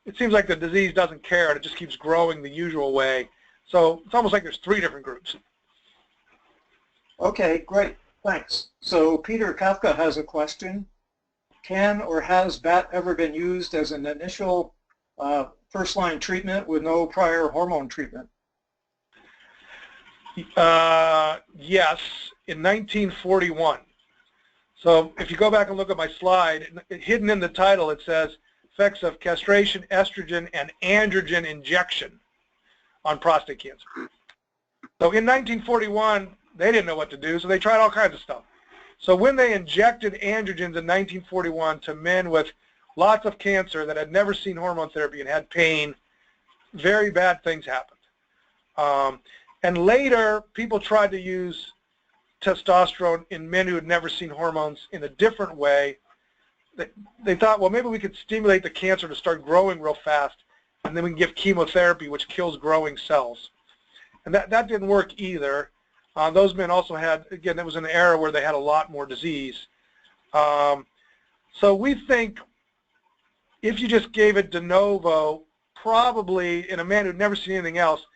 it seems like the disease doesn't care and it just keeps growing the usual way. So it's almost like there's 3 different groups. Okay, great. Thanks. So Peter Kafka has a question. Can or has BAT ever been used as an initial first-line treatment with no prior hormone treatment? Yes, in 1941. So if you go back and look at my slide, hidden in the title it says effects of castration, estrogen, and androgen injection on prostate cancer. So in 1941, they didn't know what to do, so they tried all kinds of stuff. So when they injected androgens in 1941 to men with lots of cancer that had never seen hormone therapy and had pain, very bad things happened. And later, people tried to use testosterone in men who had never seen hormones in a different way. They thought, well, maybe we could stimulate the cancer to start growing real fast, and then we can give chemotherapy, which kills growing cells. And that didn't work either. Those men also had, again, it was an era where they had a lot more disease. So we think if you just gave it de novo, probably in a man who'd never seen anything else,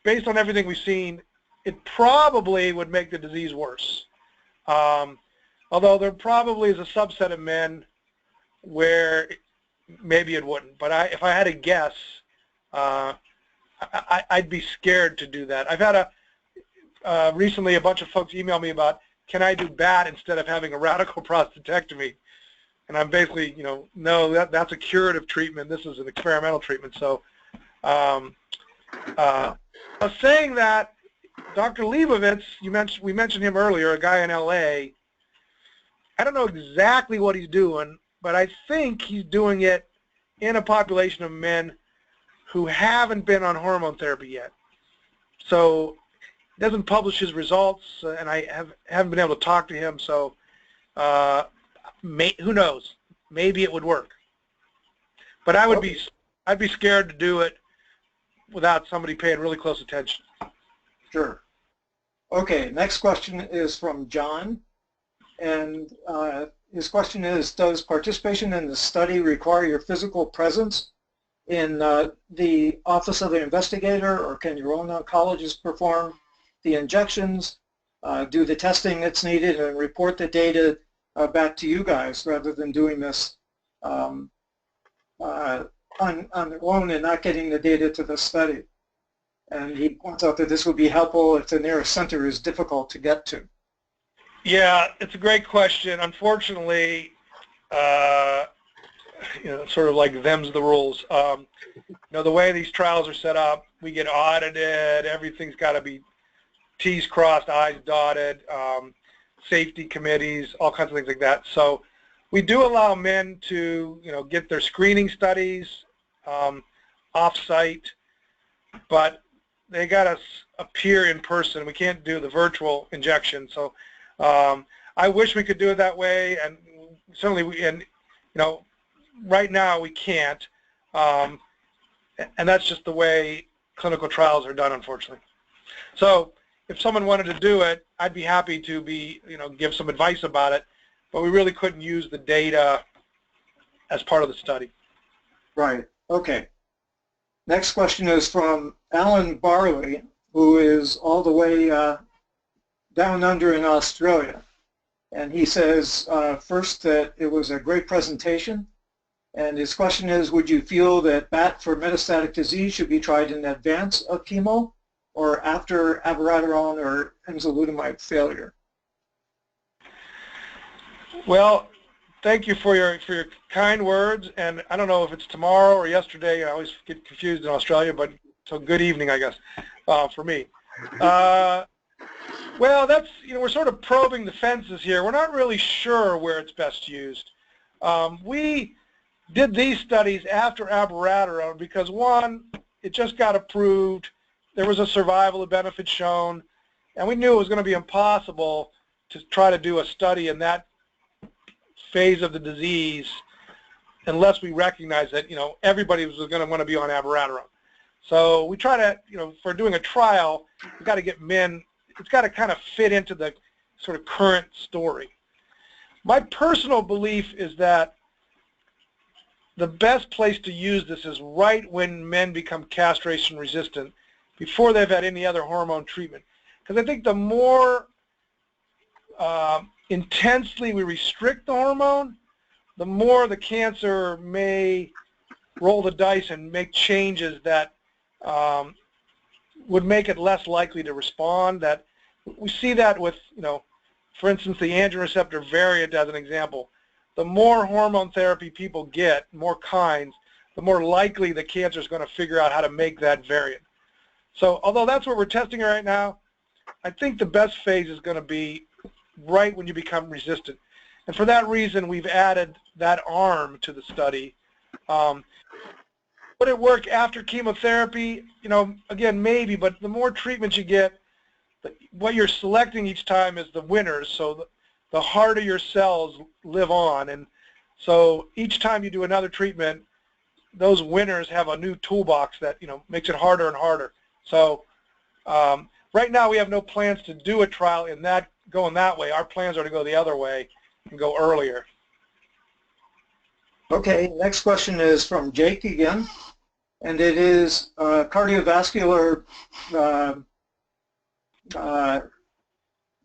based on everything we've seen, it probably would make the disease worse. Although there probably is a subset of men where maybe it wouldn't. But if I had to guess, I'd be scared to do that. I've had recently a bunch of folks email me about, can I do BAT instead of having a radical prostatectomy? And I'm basically, you know, no, that's a curative treatment. This is an experimental treatment. So saying that, Dr. Leibovitz, we mentioned him earlier, a guy in LA. I don't know exactly what he's doing, but I think he's doing it in a population of men who haven't been on hormone therapy yet. So he doesn't publish his results, and I haven't been able to talk to him, so who knows? Maybe it would work. But I'd be scared to do it without somebody paying really close attention. Sure. Okay, next question is from John, and his question is, does participation in the study require your physical presence in the office of the investigator, or can your own oncologist perform the injections, do the testing that's needed, and report the data back to you guys rather than doing this on their own and not getting the data to the study? And he points out that this would be helpful if the nearest center is difficult to get to. Yeah, it's a great question. Unfortunately, you know, sort of like them's the rules. You know, the way these trials are set up, we get audited. Everything's got to be T's crossed, I's dotted, safety committees, all kinds of things like that. So we do allow men to, get their screening studies off-site, but they got to appear in person. We can't do the virtual injection. So I wish we could do it that way, and certainly right now we can't, and that's just the way clinical trials are done, unfortunately. So if someone wanted to do it, I'd be happy to give some advice about it, but we really couldn't use the data as part of the study. Right. Okay. Next question is from Alan Barley, who is all the way down under in Australia. And he says, first, that it was a great presentation. And his question is, would you feel that BAT for metastatic disease should be tried in advance of chemo or after abiraterone or enzalutamide failure? Well, thank you for your kind words. And I don't know if it's tomorrow or yesterday. I always get confused in Australia, but so good evening, I guess, for me. Well, that's, we're sort of probing the fences here. We're not really sure where it's best used. We did these studies after abiraterone because, one, it just got approved. There was a survival benefit shown, and we knew it was going to be impossible to try to do a study in that phase of the disease unless we recognize that, everybody was going to want to be on abiraterone. So we try to, for doing a trial, we've got to get men, it's got to kind of fit into the sort of current story. My personal belief is that the best place to use this is right when men become castration resistant, before they've had any other hormone treatment. Because I think the more intensely we restrict the hormone, the more the cancer may roll the dice and make changes that would make it less likely to respond. That we see that with, for instance, the androgen receptor variant as an example. The more hormone therapy people get, more kinds, the more likely the cancer is going to figure out how to make that variant. So although that's what we're testing right now, I think the best phase is going to be right when you become resistant. And for that reason, we've added that arm to the study. Would it work after chemotherapy? Again, maybe, but the more treatment you get, what you're selecting each time is the winners, so the harder your cells live on. And so each time you do another treatment, those winners have a new toolbox that, makes it harder and harder. So right now we have no plans to do a trial in that, going that way. Our plans are to go the other way and go earlier. Okay, next question is from Jake again, and it is cardiovascular,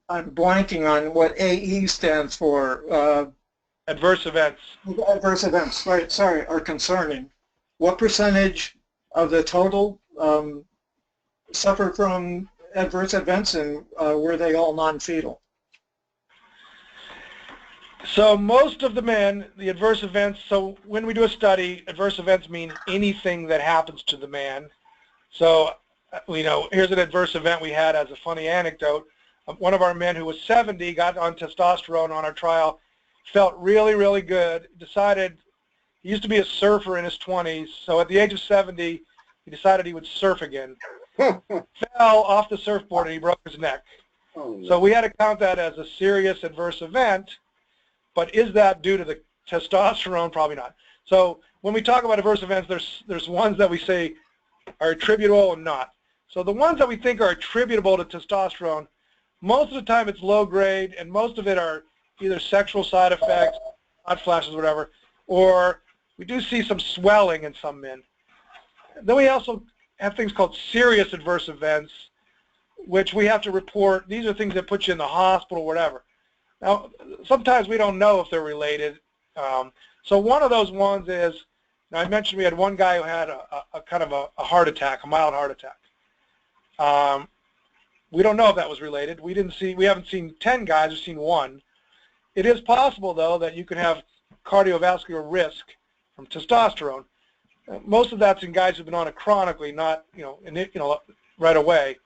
I'm blanking on what AE stands for. Adverse events. Adverse events, right, sorry, are concerning. What percentage of the total suffer from adverse events, and were they all non-fetal? So most of the men, the adverse events, so when we do a study, adverse events mean anything that happens to the man. So, here's an adverse event we had as a funny anecdote. One of our men who was 70 got on testosterone on our trial, felt really, really good, decided, he used to be a surfer in his 20s, so at the age of 70, he decided he would surf again. Fell off the surfboard and he broke his neck. Oh, no. So we had to count that as a serious adverse event, but is that due to the testosterone? Probably not. So when we talk about adverse events, there's ones that we say are attributable and not. So the ones that we think are attributable to testosterone, most of the time it's low grade, and most of it are either sexual side effects, hot flashes, whatever, or we do see some swelling in some men. Then we also have things called serious adverse events, which we have to report. These are things that put you in the hospital, whatever. Now, sometimes we don't know if they're related. So one of those ones is, I mentioned we had one guy who had a kind of a heart attack, a mild heart attack. We don't know if that was related. We haven't seen 10 guys, we've seen one. It is possible, though, that you can have cardiovascular risk from testosterone. Most of that's in guys who've been on it chronically, not right away.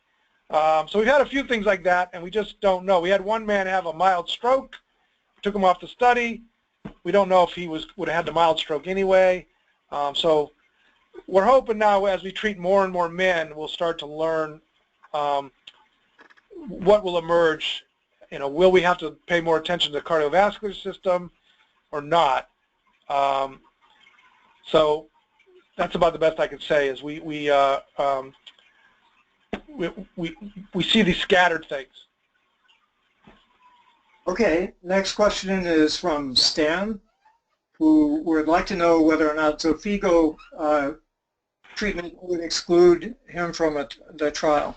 So we've had a few things like that, and we just don't know. We had one man have a mild stroke, took him off the study. We don't know if he would have had the mild stroke anyway. So we're hoping now, as we treat more and more men, we'll start to learn what will emerge. You know, will we have to pay more attention to the cardiovascular system or not? So that's about the best I can say. Is we see these scattered things. Okay, next question is from Stan, who would like to know whether or not Xofigo treatment would exclude him from the trial.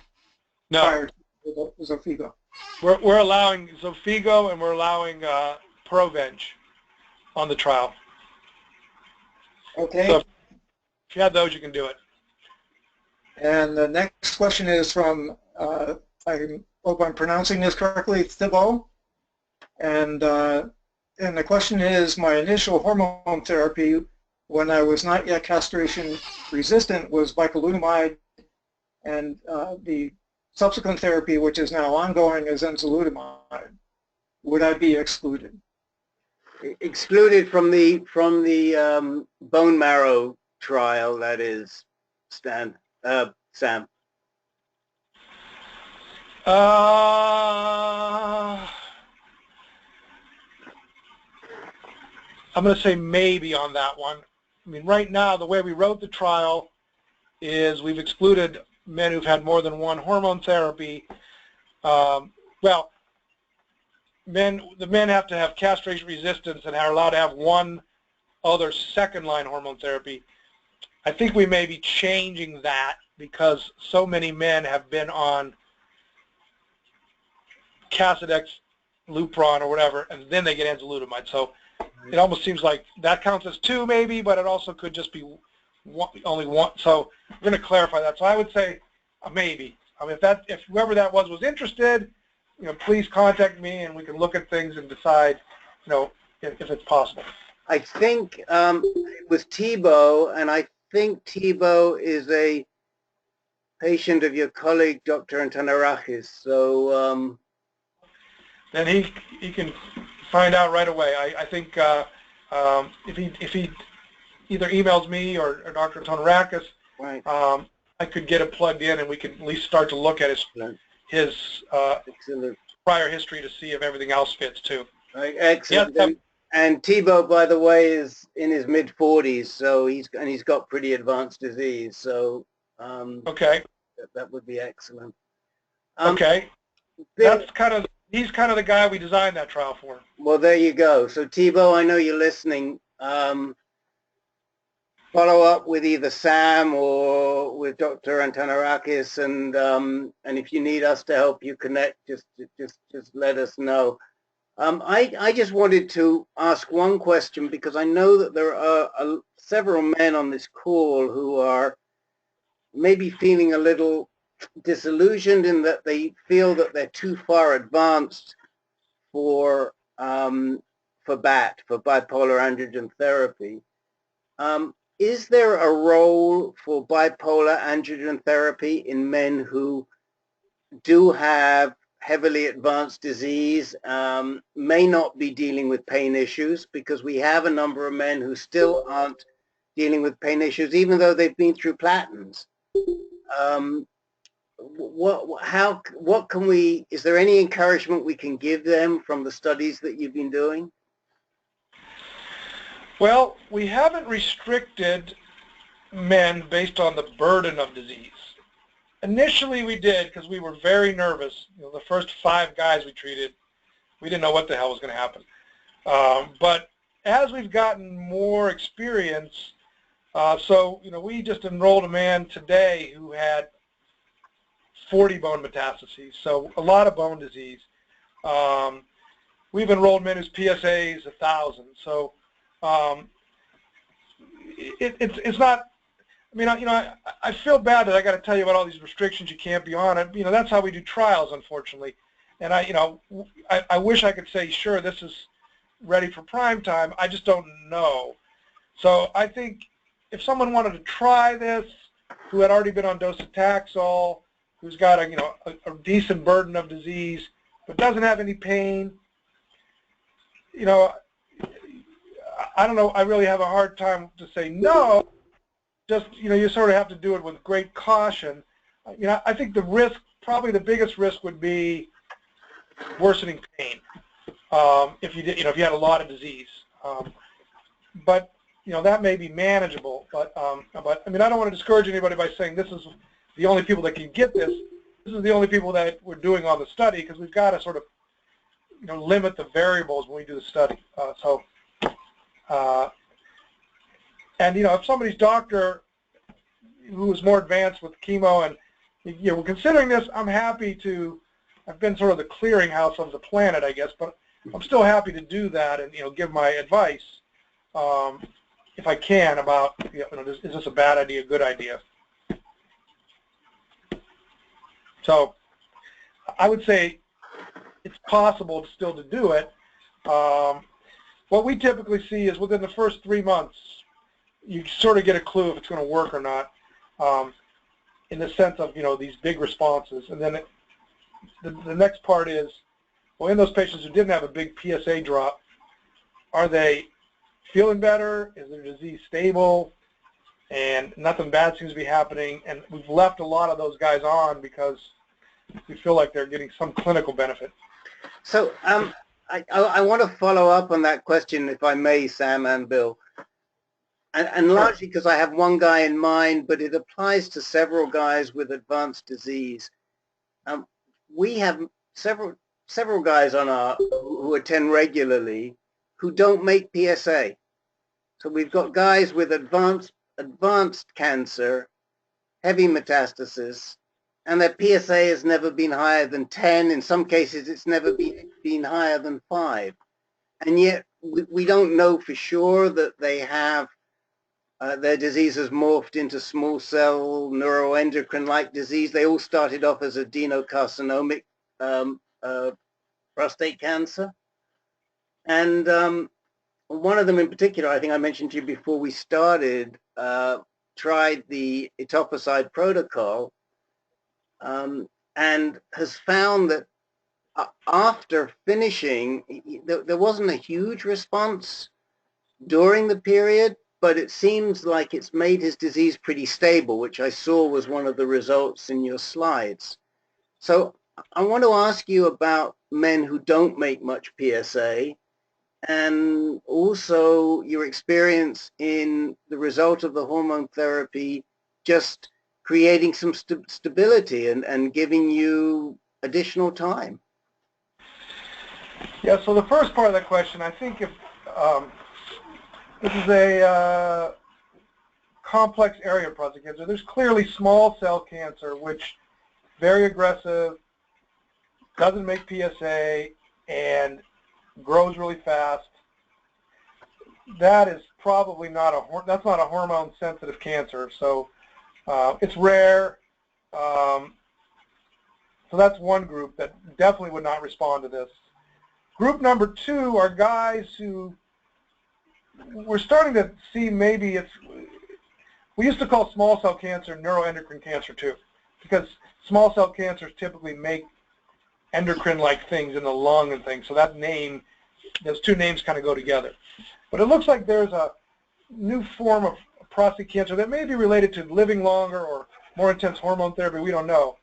No, prior to Xofigo. we're allowing Xofigo and we're allowing Provenge on the trial. Okay. So if you have those, you can do it. And the next question is from, I hope I'm pronouncing this correctly, Thibault. And the question is, my initial hormone therapy when I was not yet castration resistant was bicalutamide, and the subsequent therapy, which is now ongoing, is enzalutamide. Would I be excluded? Excluded from the bone marrow trial, that is, Sam. I'm going to say maybe on that one. I mean, right now, the way we wrote the trial is we've excluded men who've had more than one hormone therapy. Well, the men have to have castration resistance and are allowed to have one other second-line hormone therapy. I think we may be changing that because so many men have been on Casodex, Lupron, or whatever, and then they get enzalutamide. So it almost seems like that counts as two, maybe, but it also could just be only one. So we're going to clarify that. So I would say maybe. I mean, if whoever that was interested, you know, please contact me and we can look at things and decide, you know, if it's possible. I think it was Thibault, and I think Thibault is a patient of your colleague, Dr. Antanarakis. So then he can find out right away. I think if he either emails me or Dr. Antanarakis, right. I could get it plugged in and we can at least start to look at his prior history to see if everything else fits too. Right. Excellent. Yes, and Thibault, by the way, is in his mid-40s, so he's got pretty advanced disease. So okay, that would be excellent. Okay, he's kind of the guy we designed that trial for. Well, there you go. So Thibault, I know you're listening. Follow up with either Sam or with Dr. Antanarakis, and if you need us to help you connect, just let us know. I just wanted to ask one question because I know that there are several men on this call who are maybe feeling a little disillusioned in that they feel that they're too far advanced for BAT, for bipolar androgen therapy. Is there a role for bipolar androgen therapy in men who do have heavily advanced disease, may not be dealing with pain issues, because we have a number of men who still aren't dealing with pain issues, even though they've been through platins? What can we, is there any encouragement we can give them from the studies that you've been doing? Well, we haven't restricted men based on the burden of disease. Initially we did because we were very nervous. You know, the first 5 guys we treated, we didn't know what the hell was going to happen. But as we've gotten more experience, so, you know, we just enrolled a man today who had 40 bone metastases, so a lot of bone disease. We've enrolled men whose PSA is 1,000. So it's not, I mean, you know, I feel bad that I got to tell you about all these restrictions you can't be on. You know, that's how we do trials, unfortunately. And I wish I could say, sure, this is ready for prime time. I just don't know. So I think if someone wanted to try this, who had already been on docetaxel, who's got a decent burden of disease, but doesn't have any pain, I don't know, I really have a hard time to say no. Just, you sort of have to do it with great caution. I think the risk, probably the biggest risk would be worsening pain if you did, if you had a lot of disease. But that may be manageable. But I mean, I don't want to discourage anybody by saying this is the only people that can get this. This is the only people that we're doing on the study, because we've got to sort of limit the variables when we do the study. And if somebody's doctor who is more advanced with chemo and we're considering this, I'm happy to. I've been sort of the clearinghouse of the planet, I guess, but I'm still happy to do that and give my advice if I can about is this a bad idea, good idea. So I would say it's possible still to do it. What we typically see is within the first 3 months, you sort of get a clue if it's going to work or not, in the sense of these big responses. And then the next part is, well, in those patients who didn't have a big PSA drop, are they feeling better? Is their disease stable? And nothing bad seems to be happening. And we've left a lot of those guys on because we feel like they're getting some clinical benefit. So I want to follow up on that question, if I may, Sam and Bill. And largely because I have one guy in mind, but it applies to several guys with advanced disease. We have several guys on who attend regularly who don't make PSA. So we've got guys with advanced cancer, heavy metastasis, and their PSA has never been higher than 10. In some cases, it's never been higher than 5. And yet we don't know for sure that they have their disease has morphed into small cell neuroendocrine-like disease. They all started off as adenocarcinomic prostate cancer. And one of them in particular, I think I mentioned to you before we started, tried the etoposide protocol and has found that after finishing, there wasn't a huge response during the period, but it seems like it's made his disease pretty stable, which I saw was one of the results in your slides. So I want to ask you about men who don't make much PSA, and also your experience in the result of the hormone therapy just creating some stability and giving you additional time. Yeah, so the first part of that question, I think if this is a complex area of prostate cancer. There's clearly small cell cancer, which very aggressive, doesn't make PSA, and grows really fast. That is probably not that's not a hormone-sensitive cancer. So it's rare. So that's one group that definitely would not respond to this. Group number 2 are guys who we're starting to see maybe we used to call small cell cancer neuroendocrine cancer too, because small cell cancers typically make endocrine-like things in the lung and things. So that name, those two names kind of go together. But it looks like there's a new form of prostate cancer that may be related to living longer or more intense hormone therapy. We don't know.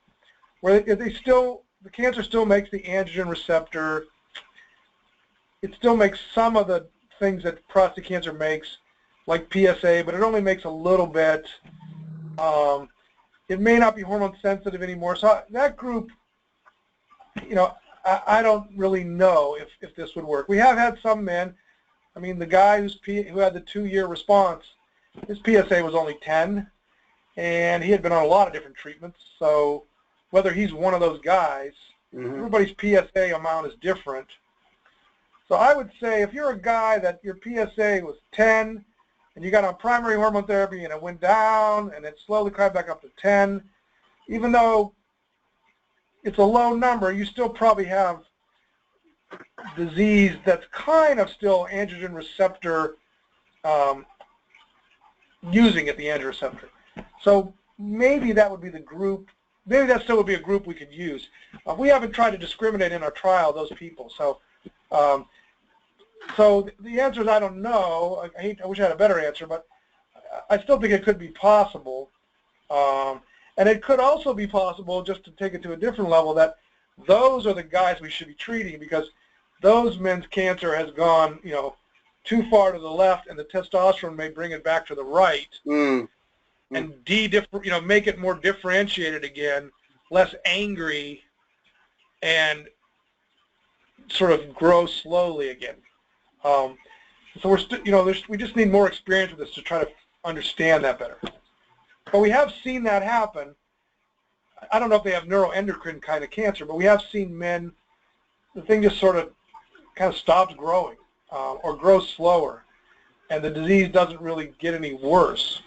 Where the cancer still makes the androgen receptor. It still makes some of the things that prostate cancer makes, like PSA, but it only makes a little bit. It may not be hormone sensitive anymore. So that group, I don't really know if this would work. We have had some men. I mean, the guy who had the 2-year response, his PSA was only 10, and he had been on a lot of different treatments. So whether he's one of those guys, everybody's PSA amount is different. So I would say if you're a guy that your PSA was 10 and you got on primary hormone therapy and it went down and it slowly climbed back up to 10, even though it's a low number, you still probably have disease that's kind of still androgen receptor using it, the androgen receptor. So maybe that would be the group maybe that still would be a group we could use. We haven't tried to discriminate in our trial those people. So so the answer is I don't know. I wish I had a better answer, but I still think it could be possible. And it could also be possible, just to take it to a different level, that those are the guys we should be treating, because those men's cancer has gone, too far to the left, and the testosterone may bring it back to the right, and make it more differentiated again, less angry, and sort of grow slowly again. So we're we just need more experience with this to try to understand that better. But we have seen that happen. I don't know if they have neuroendocrine kind of cancer, but we have seen men, the thing just sort of kind of stops growing or grows slower, and the disease doesn't really get any worse.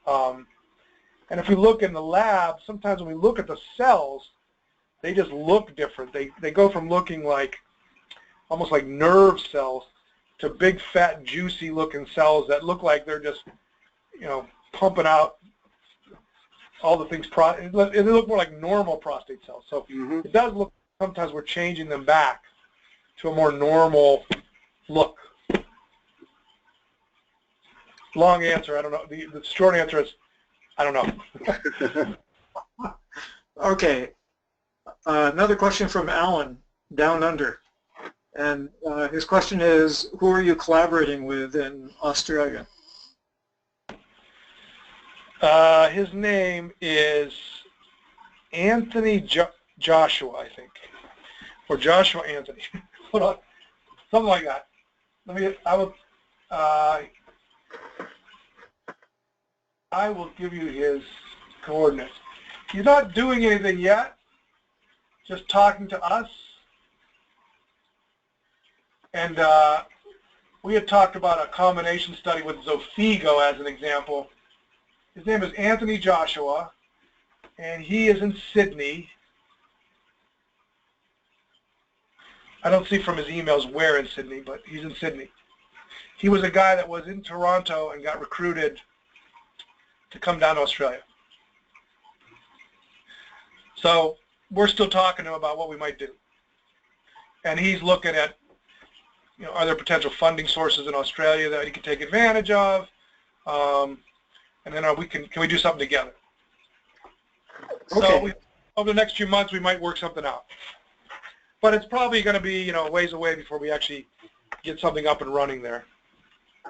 And if we look in the lab, sometimes when we look at the cells, they just look different. They go from looking like almost like nerve cells to big, fat, juicy looking cells that look like they're just, pumping out all the things. They look more like normal prostate cells. So it does look, sometimes we're changing them back to a more normal look. Long answer, I don't know. The short answer is, I don't know. Okay. Another question from Alan, down under. And his question is, who are you collaborating with in Australia? His name is Anthony Joshua, I think, or Joshua Anthony. Hold on, something like that. I will give you his coordinates. He's not doing anything yet, just talking to us. And we had talked about a combination study with Xofigo as an example. His name is Anthony Joshua, and he is in Sydney. I don't see from his emails where in Sydney, but he's in Sydney. He was a guy that was in Toronto and got recruited to come down to Australia. So we're still talking to him about what we might do. And he's looking at, are there potential funding sources in Australia that he can take advantage of? And then can we do something together? Okay. So over the next few months, we might work something out. But it's probably going to be, ways away before we actually get something up and running there.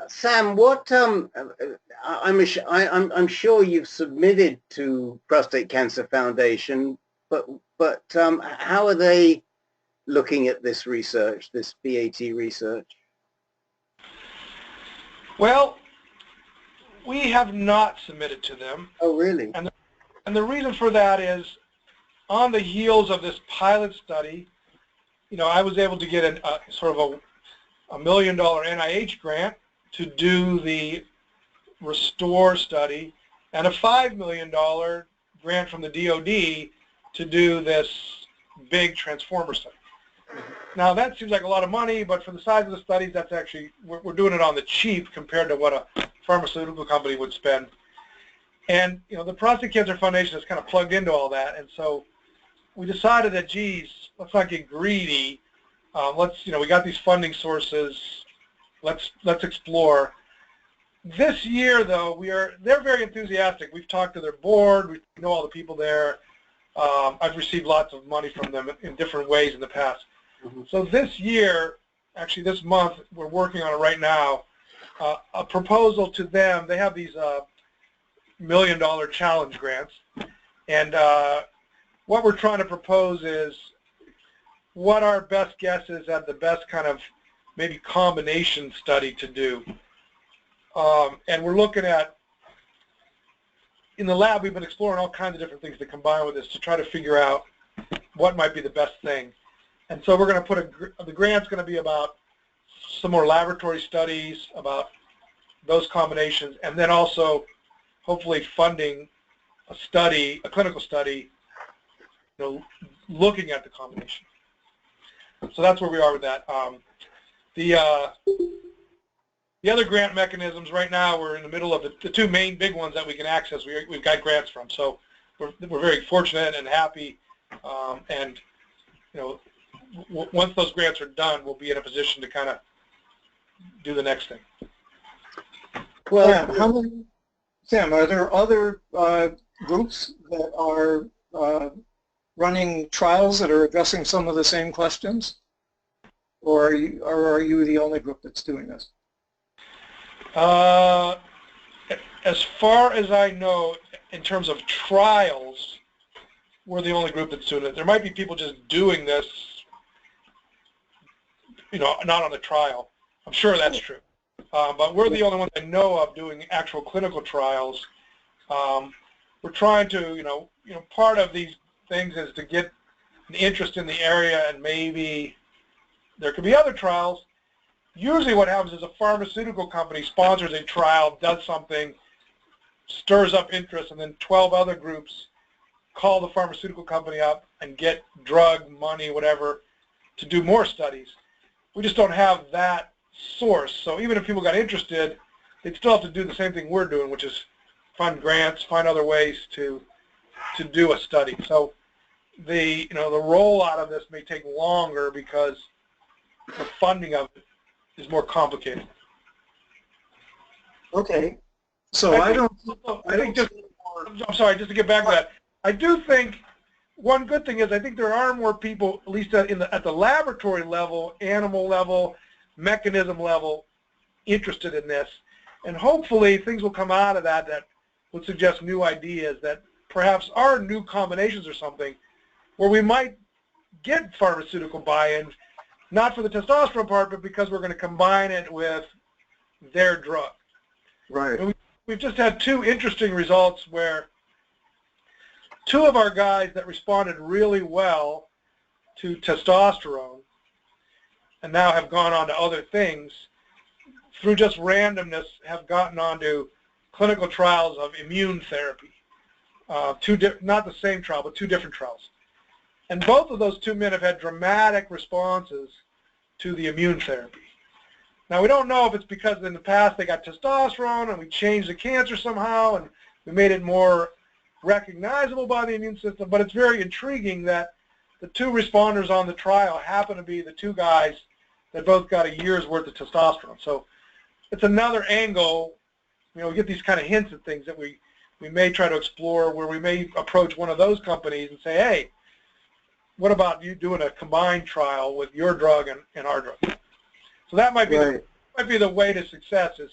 Sam, what I'm sure you've submitted to Prostate Cancer Foundation, but how are they looking at this research, this BAT research? Well, we have not submitted to them. Oh, really? And the reason for that is, on the heels of this pilot study, I was able to get a sort of a $1 million NIH grant to do the Restore study, and a $5 million grant from the DoD to do this big transformer study. Now that seems like a lot of money, but for the size of the studies, that's actually, we're doing it on the cheap compared to what a pharmaceutical company would spend. And the Prostate Cancer Foundation is kind of plugged into all that, and so we decided that, geez, let's not get greedy. We got these funding sources. Let's explore. This year, though, they're very enthusiastic. We've talked to their board. We know all the people there. I've received lots of money from them in different ways in the past. So this year, actually this month, we're working on it right now, a proposal to them. They have these $1 million challenge grants. And what we're trying to propose is what our best guess is at the best kind of maybe combination study to do. And we're looking at, in the lab, we've been exploring all kinds of different things to combine with this to try to figure out what might be the best thing. And so we're going to put the grant's going to be about some more laboratory studies about those combinations, and then also hopefully funding a clinical study, looking at the combination. So that's where we are with that. The other grant mechanisms right now, we're in the middle of the two main big ones that we can access. We've got grants from. So we're very fortunate and happy, and once those grants are done, we'll be in a position to kind of do the next thing. Well, Sam, are there other groups that are running trials that are addressing some of the same questions, or are you the only group that's doing this? As far as I know, in terms of trials, we're the only group that's doing it. There might be people just doing this, not on the trial. I'm sure that's true. But we're the only ones I know of doing actual clinical trials. We're trying to, part of these things is to get an interest in the area, and maybe there could be other trials. Usually what happens is a pharmaceutical company sponsors a trial, does something, stirs up interest, and then 12 other groups call the pharmaceutical company up and get drug, money, whatever, to do more studies. We just don't have that source. So even if people got interested, they'd still have to do the same thing we're doing, which is find grants, find other ways to do a study. So the rollout of this may take longer because the funding of it is more complicated. Okay. So I'm sorry, just to get back to that, I do think one good thing is I think there are more people, at least at the laboratory level, animal level, mechanism level, interested in this. And hopefully things will come out of that would suggest new ideas that perhaps are new combinations or something where we might get pharmaceutical buy-in, not for the testosterone part, but because we're going to combine it with their drug. Right. We've just had two interesting results where two of our guys that responded really well to testosterone and now have gone on to other things, through just randomness, have gotten onto clinical trials of immune therapy. Not the same trial, but two different trials. And both of those two men have had dramatic responses to the immune therapy. Now, we don't know if it's because in the past they got testosterone and we changed the cancer somehow and we made it more recognizable by the immune system, but it's very intriguing that the two responders on the trial happen to be the two guys that both got a year's worth of testosterone. So it's another angle, we get these kind of hints at things that we may try to explore, where we may approach one of those companies and say, hey, what about you doing a combined trial with your drug and our drug? So that might be, the way to success, is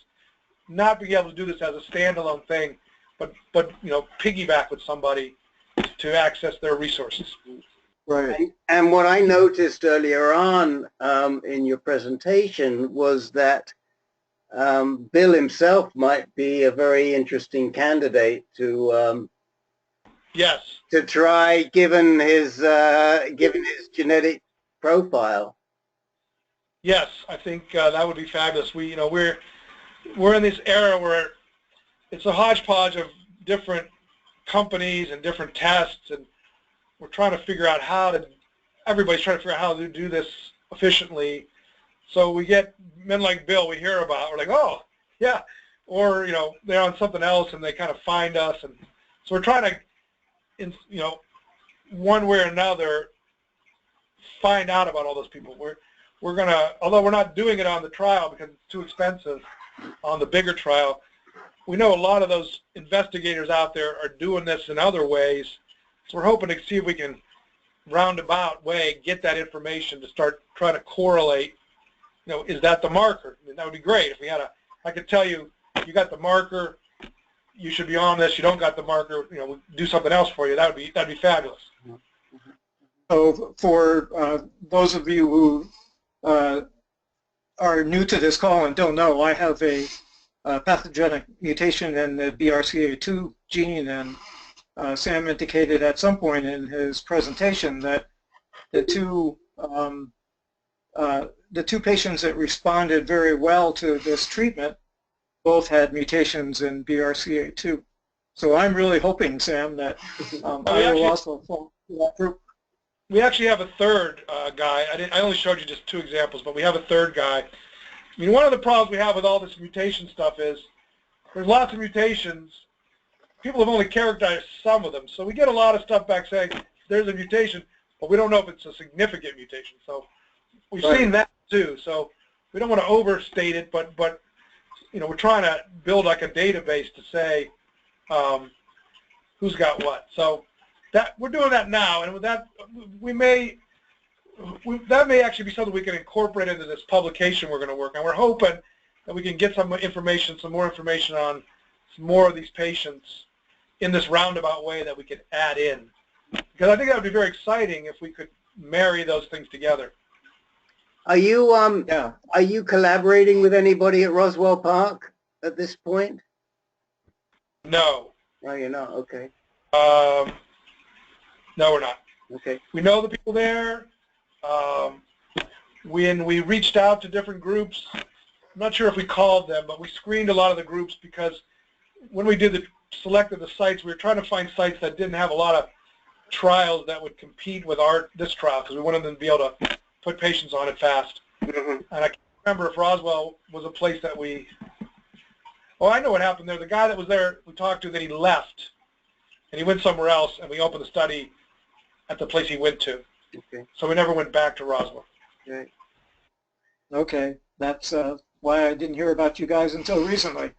not being able to do this as a standalone thing, but piggyback with somebody to access their resources. Right. And what I noticed earlier on in your presentation was that Bill himself might be a very interesting candidate to yes, to try, given his genetic profile. Yes, I think that would be fabulous. We're in this era where it's a hodgepodge of different companies and different tests, and we're trying to figure out everybody's trying to figure out how to do this efficiently. So we get men like Bill we hear about, we're like, oh, yeah, or, they're on something else and they kind of find us. And so we're trying to, one way or another, find out about all those people. We're going to, although we're not doing it on the trial because it's too expensive on the bigger trial, we know a lot of those investigators out there are doing this in other ways. So we're hoping to see if we can roundabout way get that information to start trying to correlate, is that the marker? I mean, that would be great if we had I could tell you, you got the marker, you should be on this. You don't got the marker, we'll do something else for you. That'd be fabulous. So for those of you who are new to this call and don't know, I have a pathogenic mutation in the BRCA2 gene, and Sam indicated at some point in his presentation that the two patients that responded very well to this treatment both had mutations in BRCA2. So I'm really hoping, Sam, that I will also fall to that group. We actually have a third guy. I only showed you just two examples, but we have a third guy. One of the problems we have with all this mutation stuff is there's lots of mutations, people have only characterized some of them. So we get a lot of stuff back saying there's a mutation, but we don't know if it's a significant mutation. So we've seen that too. So we don't want to overstate it, but you know, we're trying to build like a database to say who's got what. So that we're doing that now, and with that that may actually be something we can incorporate into this publication we're going to work on. We're hoping that we can get some information, some more information on some more of these patients in this roundabout way that we could add in. Because I think that would be very exciting if we could marry those things together. Are you collaborating with anybody at Roswell Park at this point? No. No, you're not. Okay. No, we're not. Okay. We know the people there. When we reached out to different groups, I'm not sure if we called them, but we screened a lot of the groups because when we selected the sites, we were trying to find sites that didn't have a lot of trials that would compete with this trial because we wanted them to be able to put patients on it fast. And I can't remember if Roswell was a place that I know what happened there. The guy that was there, we talked to, then he left, and he went somewhere else, and we opened the study at the place he went to. Okay. So we never went back to Roswell. Okay. Okay, that's why I didn't hear about you guys until recently.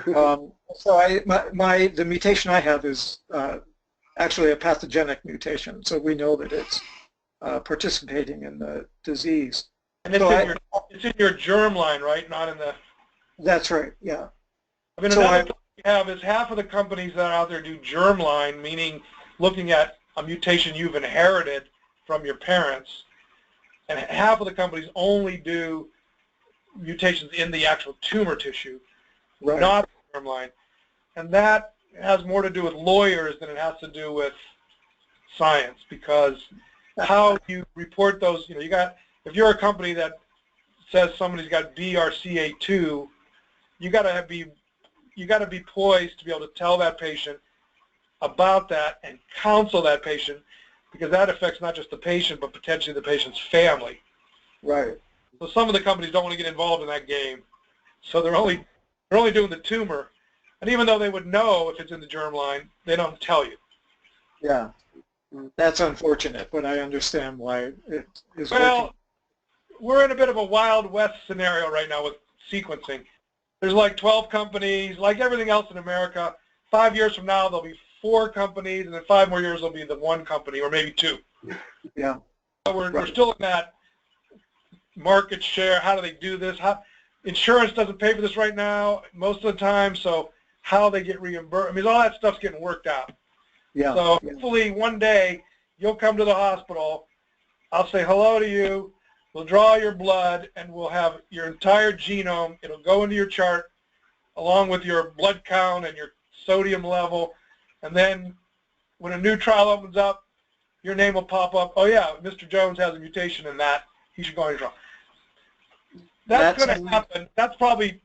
So the mutation I have is actually a pathogenic mutation, so we know that it's participating in the disease. And it's in your germline, right? Not in the... That's right, yeah. I mean, another thing we have is half of the companies that are out there do germline, meaning looking at a mutation you've inherited from your parents, and half of the companies only do mutations in the actual tumor tissue, not germline. And that has more to do with lawyers than it has to do with science, because how you report those, you know, if you're a company that says somebody's got BRCA2, you got to be poised to be able to tell that patient about that and counsel that patient, because that affects not just the patient but potentially the patient's family. Right. So some of the companies don't want to get involved in that game, so they're only doing the tumor, and even though they would know if it's in the germline, they don't tell you. Yeah, that's unfortunate, but I understand why it is Well, working. we're in a bit of a Wild West scenario right now with sequencing. There's like 12 companies, like everything else in America. 5 years from now, there'll be 4 companies, and in 5 more years, there'll be the 1 company, or maybe 2. Yeah. But we're still in that market share. How do they do this? Insurance doesn't pay for this right now most of the time, so how they get reimbursed. I mean, all that stuff's getting worked out. Yeah. So hopefully one day you'll come to the hospital, I'll say hello to you, we'll draw your blood, and we'll have your entire genome. It'll go into your chart along with your blood count and your sodium level, and then when a new trial opens up, your name will pop up. Oh yeah, Mr. Jones has a mutation in that. He should go on your trial. That's going to happen. That's probably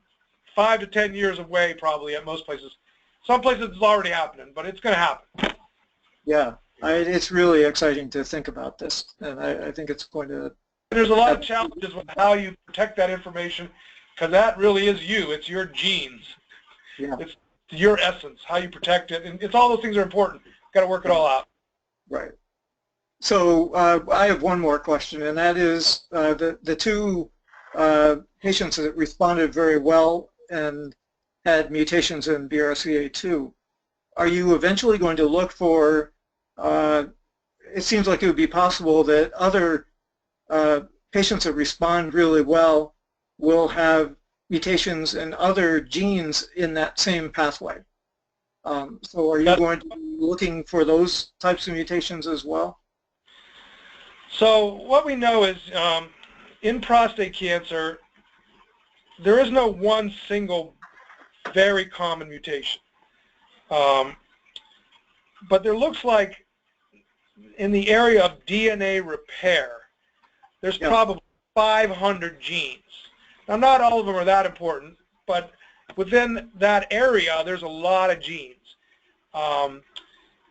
5 to 10 years away, probably at most places. Some places it's already happening, but it's going to happen. Yeah, it's really exciting to think about this, and I think it's going to... There's a lot of challenges with how you protect that information, because that really is you. It's your genes. Yeah. It's your essence, how you protect it, and it's all those things are important. Got to work it all out. Right. So I have one more question, and that is the 2 patients that responded very well and had mutations in BRCA2. Are you eventually going to look for, it seems like it would be possible that other patients that respond really well will have mutations in other genes in that same pathway. So are you going to be looking for those types of mutations as well? So what we know is in prostate cancer, there is no one single very common mutation. But there looks like in the area of DNA repair, there's probably 500 genes. Now, not all of them are that important, but within that area, there's a lot of genes.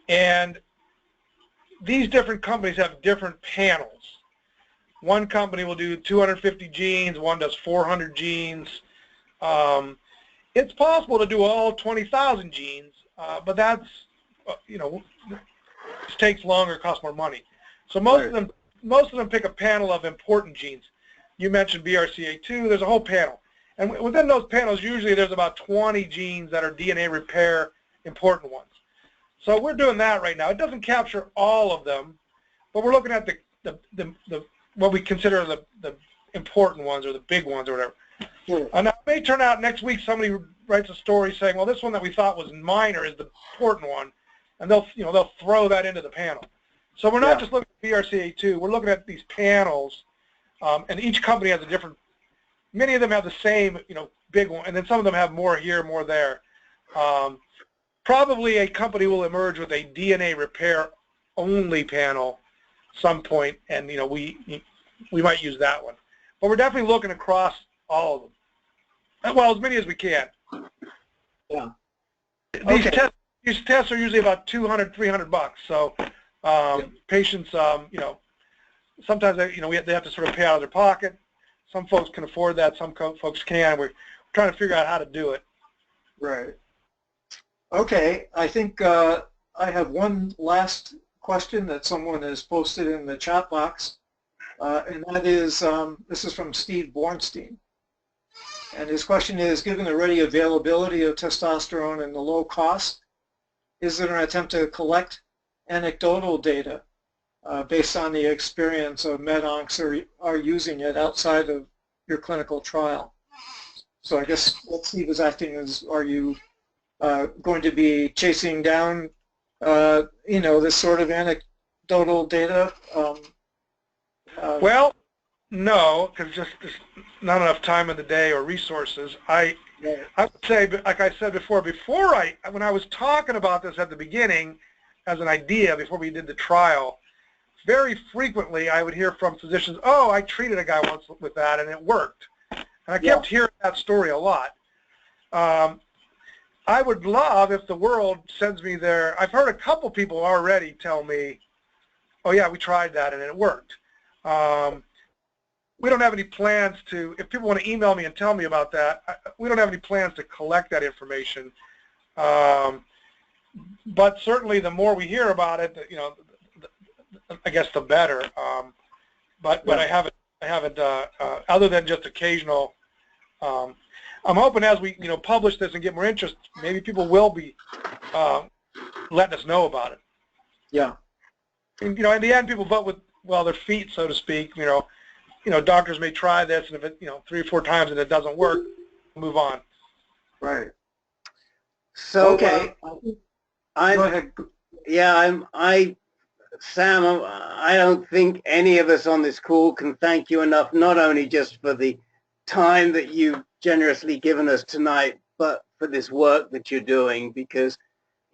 And these different companies have different panels. One company will do 250 genes, one does 400 genes. It's possible to do all 20,000 genes. but that's, it takes longer, costs more money. So most of them pick a panel of important genes. You mentioned BRCA2. There's a whole panel, and within those panels, usually there's about 20 genes that are DNA repair important ones. So we're doing that right now. It doesn't capture all of them, but we're looking at the what we consider the important ones or the big ones or whatever. And now it may turn out next week somebody writes a story saying, well, this one that we thought was minor is the important one, and they'll throw that into the panel. So we're not just looking at BRCA2. We're looking at these panels, and each company has a different. Many of them have the same, big one, and then some of them have more here, more there. Probably a company will emerge with a DNA repair only panel some point, and we might use that one. But we're definitely looking across all of them. Well, as many as we can. Yeah. These tests are usually about $200, $300. So patients, sometimes they have to sort of pay out of their pocket. Some folks can afford that. Some folks can. We're trying to figure out how to do it. Right. Okay. I think I have one last question that someone has posted in the chat box, and that is, this is from Steve Bornstein. And his question is, given the ready availability of testosterone and the low cost, is there an attempt to collect anecdotal data based on the experience of med-oncs are using it outside of your clinical trial? So I guess what Steve is asking is, are you going to be chasing down, this sort of anecdotal data? Well, no, because just there's not enough time in the day or resources. I would say, like I said before, when I was talking about this at the beginning as an idea before we did the trial, very frequently I would hear from physicians, oh, I treated a guy once with that and it worked. And I kept hearing that story a lot. I would love if the world sends me their, I've heard a couple people already tell me, oh yeah, we tried that and it worked. We don't have any plans to, if people want to email me and tell me about that, we don't have any plans to collect that information. But certainly the more we hear about it, I guess the better. But I haven't other than just occasional. I'm hoping as we publish this and get more interest, maybe people will be letting us know about it. Yeah. And, in the end, people vote with their feet, so to speak. Doctors may try this, and if it 3 or 4 times and it doesn't work, move on. Right. So okay. Go ahead. Sam, I don't think any of us on this call can thank you enough, not only just for the time that you've generously given us tonight, but for this work that you're doing, because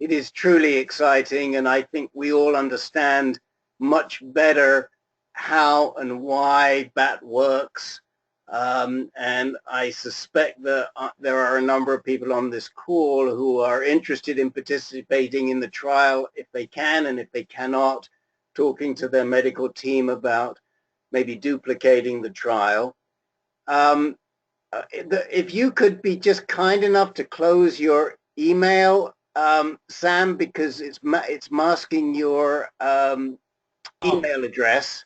it is truly exciting, and I think we all understand much better how and why BAT works. And I suspect that there are a number of people on this call who are interested in participating in the trial if they can, and if they cannot, talking to their medical team about maybe duplicating the trial. If you could be just kind enough to close your email, Sam, because it's masking your email address.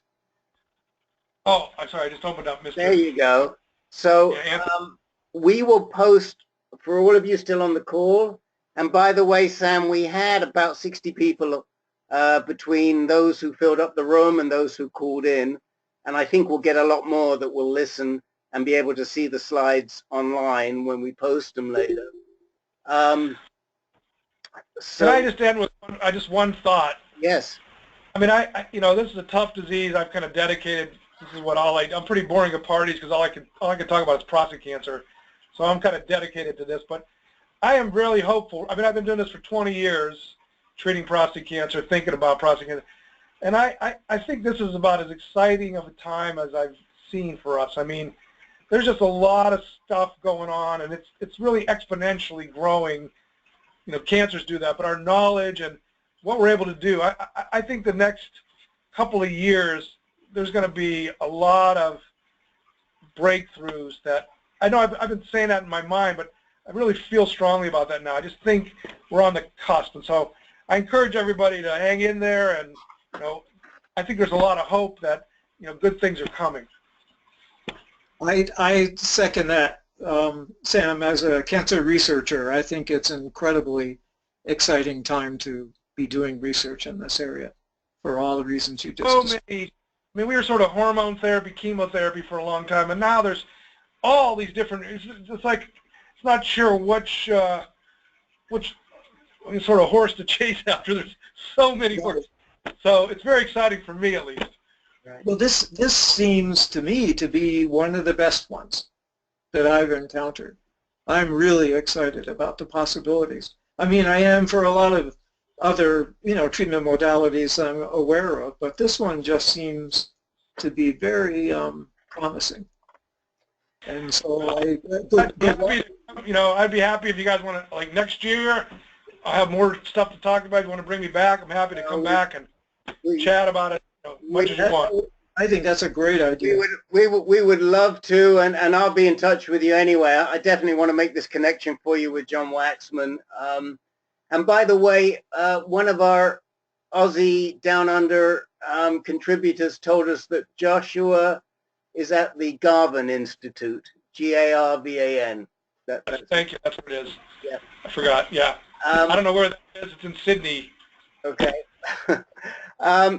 Oh, I'm sorry, I just opened up, Mr. There you go. So we will post, for all of you still on the call, and by the way, Sam, we had about 60 people between those who filled up the room and those who called in, and I think we'll get a lot more that will listen and be able to see the slides online when we post them later. Can I just end with one thought? Yes. I mean, this is a tough disease. I've kind of dedicated. This is what I'm pretty boring at parties because all I can talk about is prostate cancer. So I'm kind of dedicated to this. But I am really hopeful. I mean, I've been doing this for 20 years, treating prostate cancer, thinking about prostate cancer. And I think this is about as exciting of a time as I've seen for us. I mean, there's just a lot of stuff going on, and it's really exponentially growing. Cancers do that, but our knowledge and what we're able to do, I think the next couple of years, there's going to be a lot of breakthroughs that, I know I've been saying that in my mind, but really feel strongly about that now. I just think we're on the cusp, and so I encourage everybody to hang in there. And I think there's a lot of hope that good things are coming. I second that, Sam. As a cancer researcher, I think it's an incredibly exciting time to be doing research in this area for all the reasons you just described. I mean, we were sort of hormone therapy, chemotherapy for a long time, and now there's all these different. It's like it's not sure which sort of horse to chase after. There's so many horses, so it's very exciting for me at least. Right. Well, this seems to me to be one of the best ones that I've encountered. I'm really excited about the possibilities. I mean, I am for a lot of other, treatment modalities I'm aware of, but this one just seems to be very promising. And so I'd be happy if you guys want to, like next year, I have more stuff to talk about. If you want to bring me back, I'm happy to come back and chat about it much as you want. I think that's a great idea. We would love to, and I'll be in touch with you anyway. I definitely want to make this connection for you with John Waxman. And by the way, one of our Aussie Down Under contributors told us that Joshua is at the Garvan Institute, Garvan. Thank you. That's what it is. Yeah. I forgot. Yeah. I don't know where that is. It's in Sydney. Okay.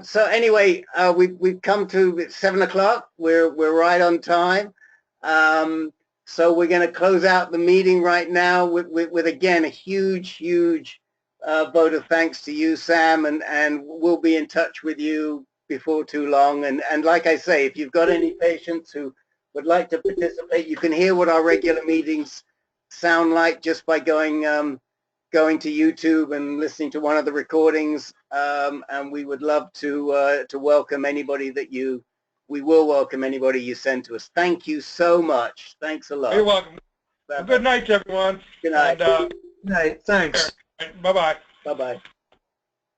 So anyway, we've come to 7 o'clock. We're right on time. So we're going to close out the meeting right now with again a huge vote of thanks to you, Sam, and we'll be in touch with you before too long. And like I say, if you've got any patients who would like to participate, you can hear what our regular meetings sound like just by going to YouTube and listening to one of the recordings. And we would love to welcome anybody we will welcome anybody you send to us. Thank you so much. Thanks a lot. You're welcome. Well, good night to everyone. Good night. And, Good night. Thanks. bye-bye. Bye-bye.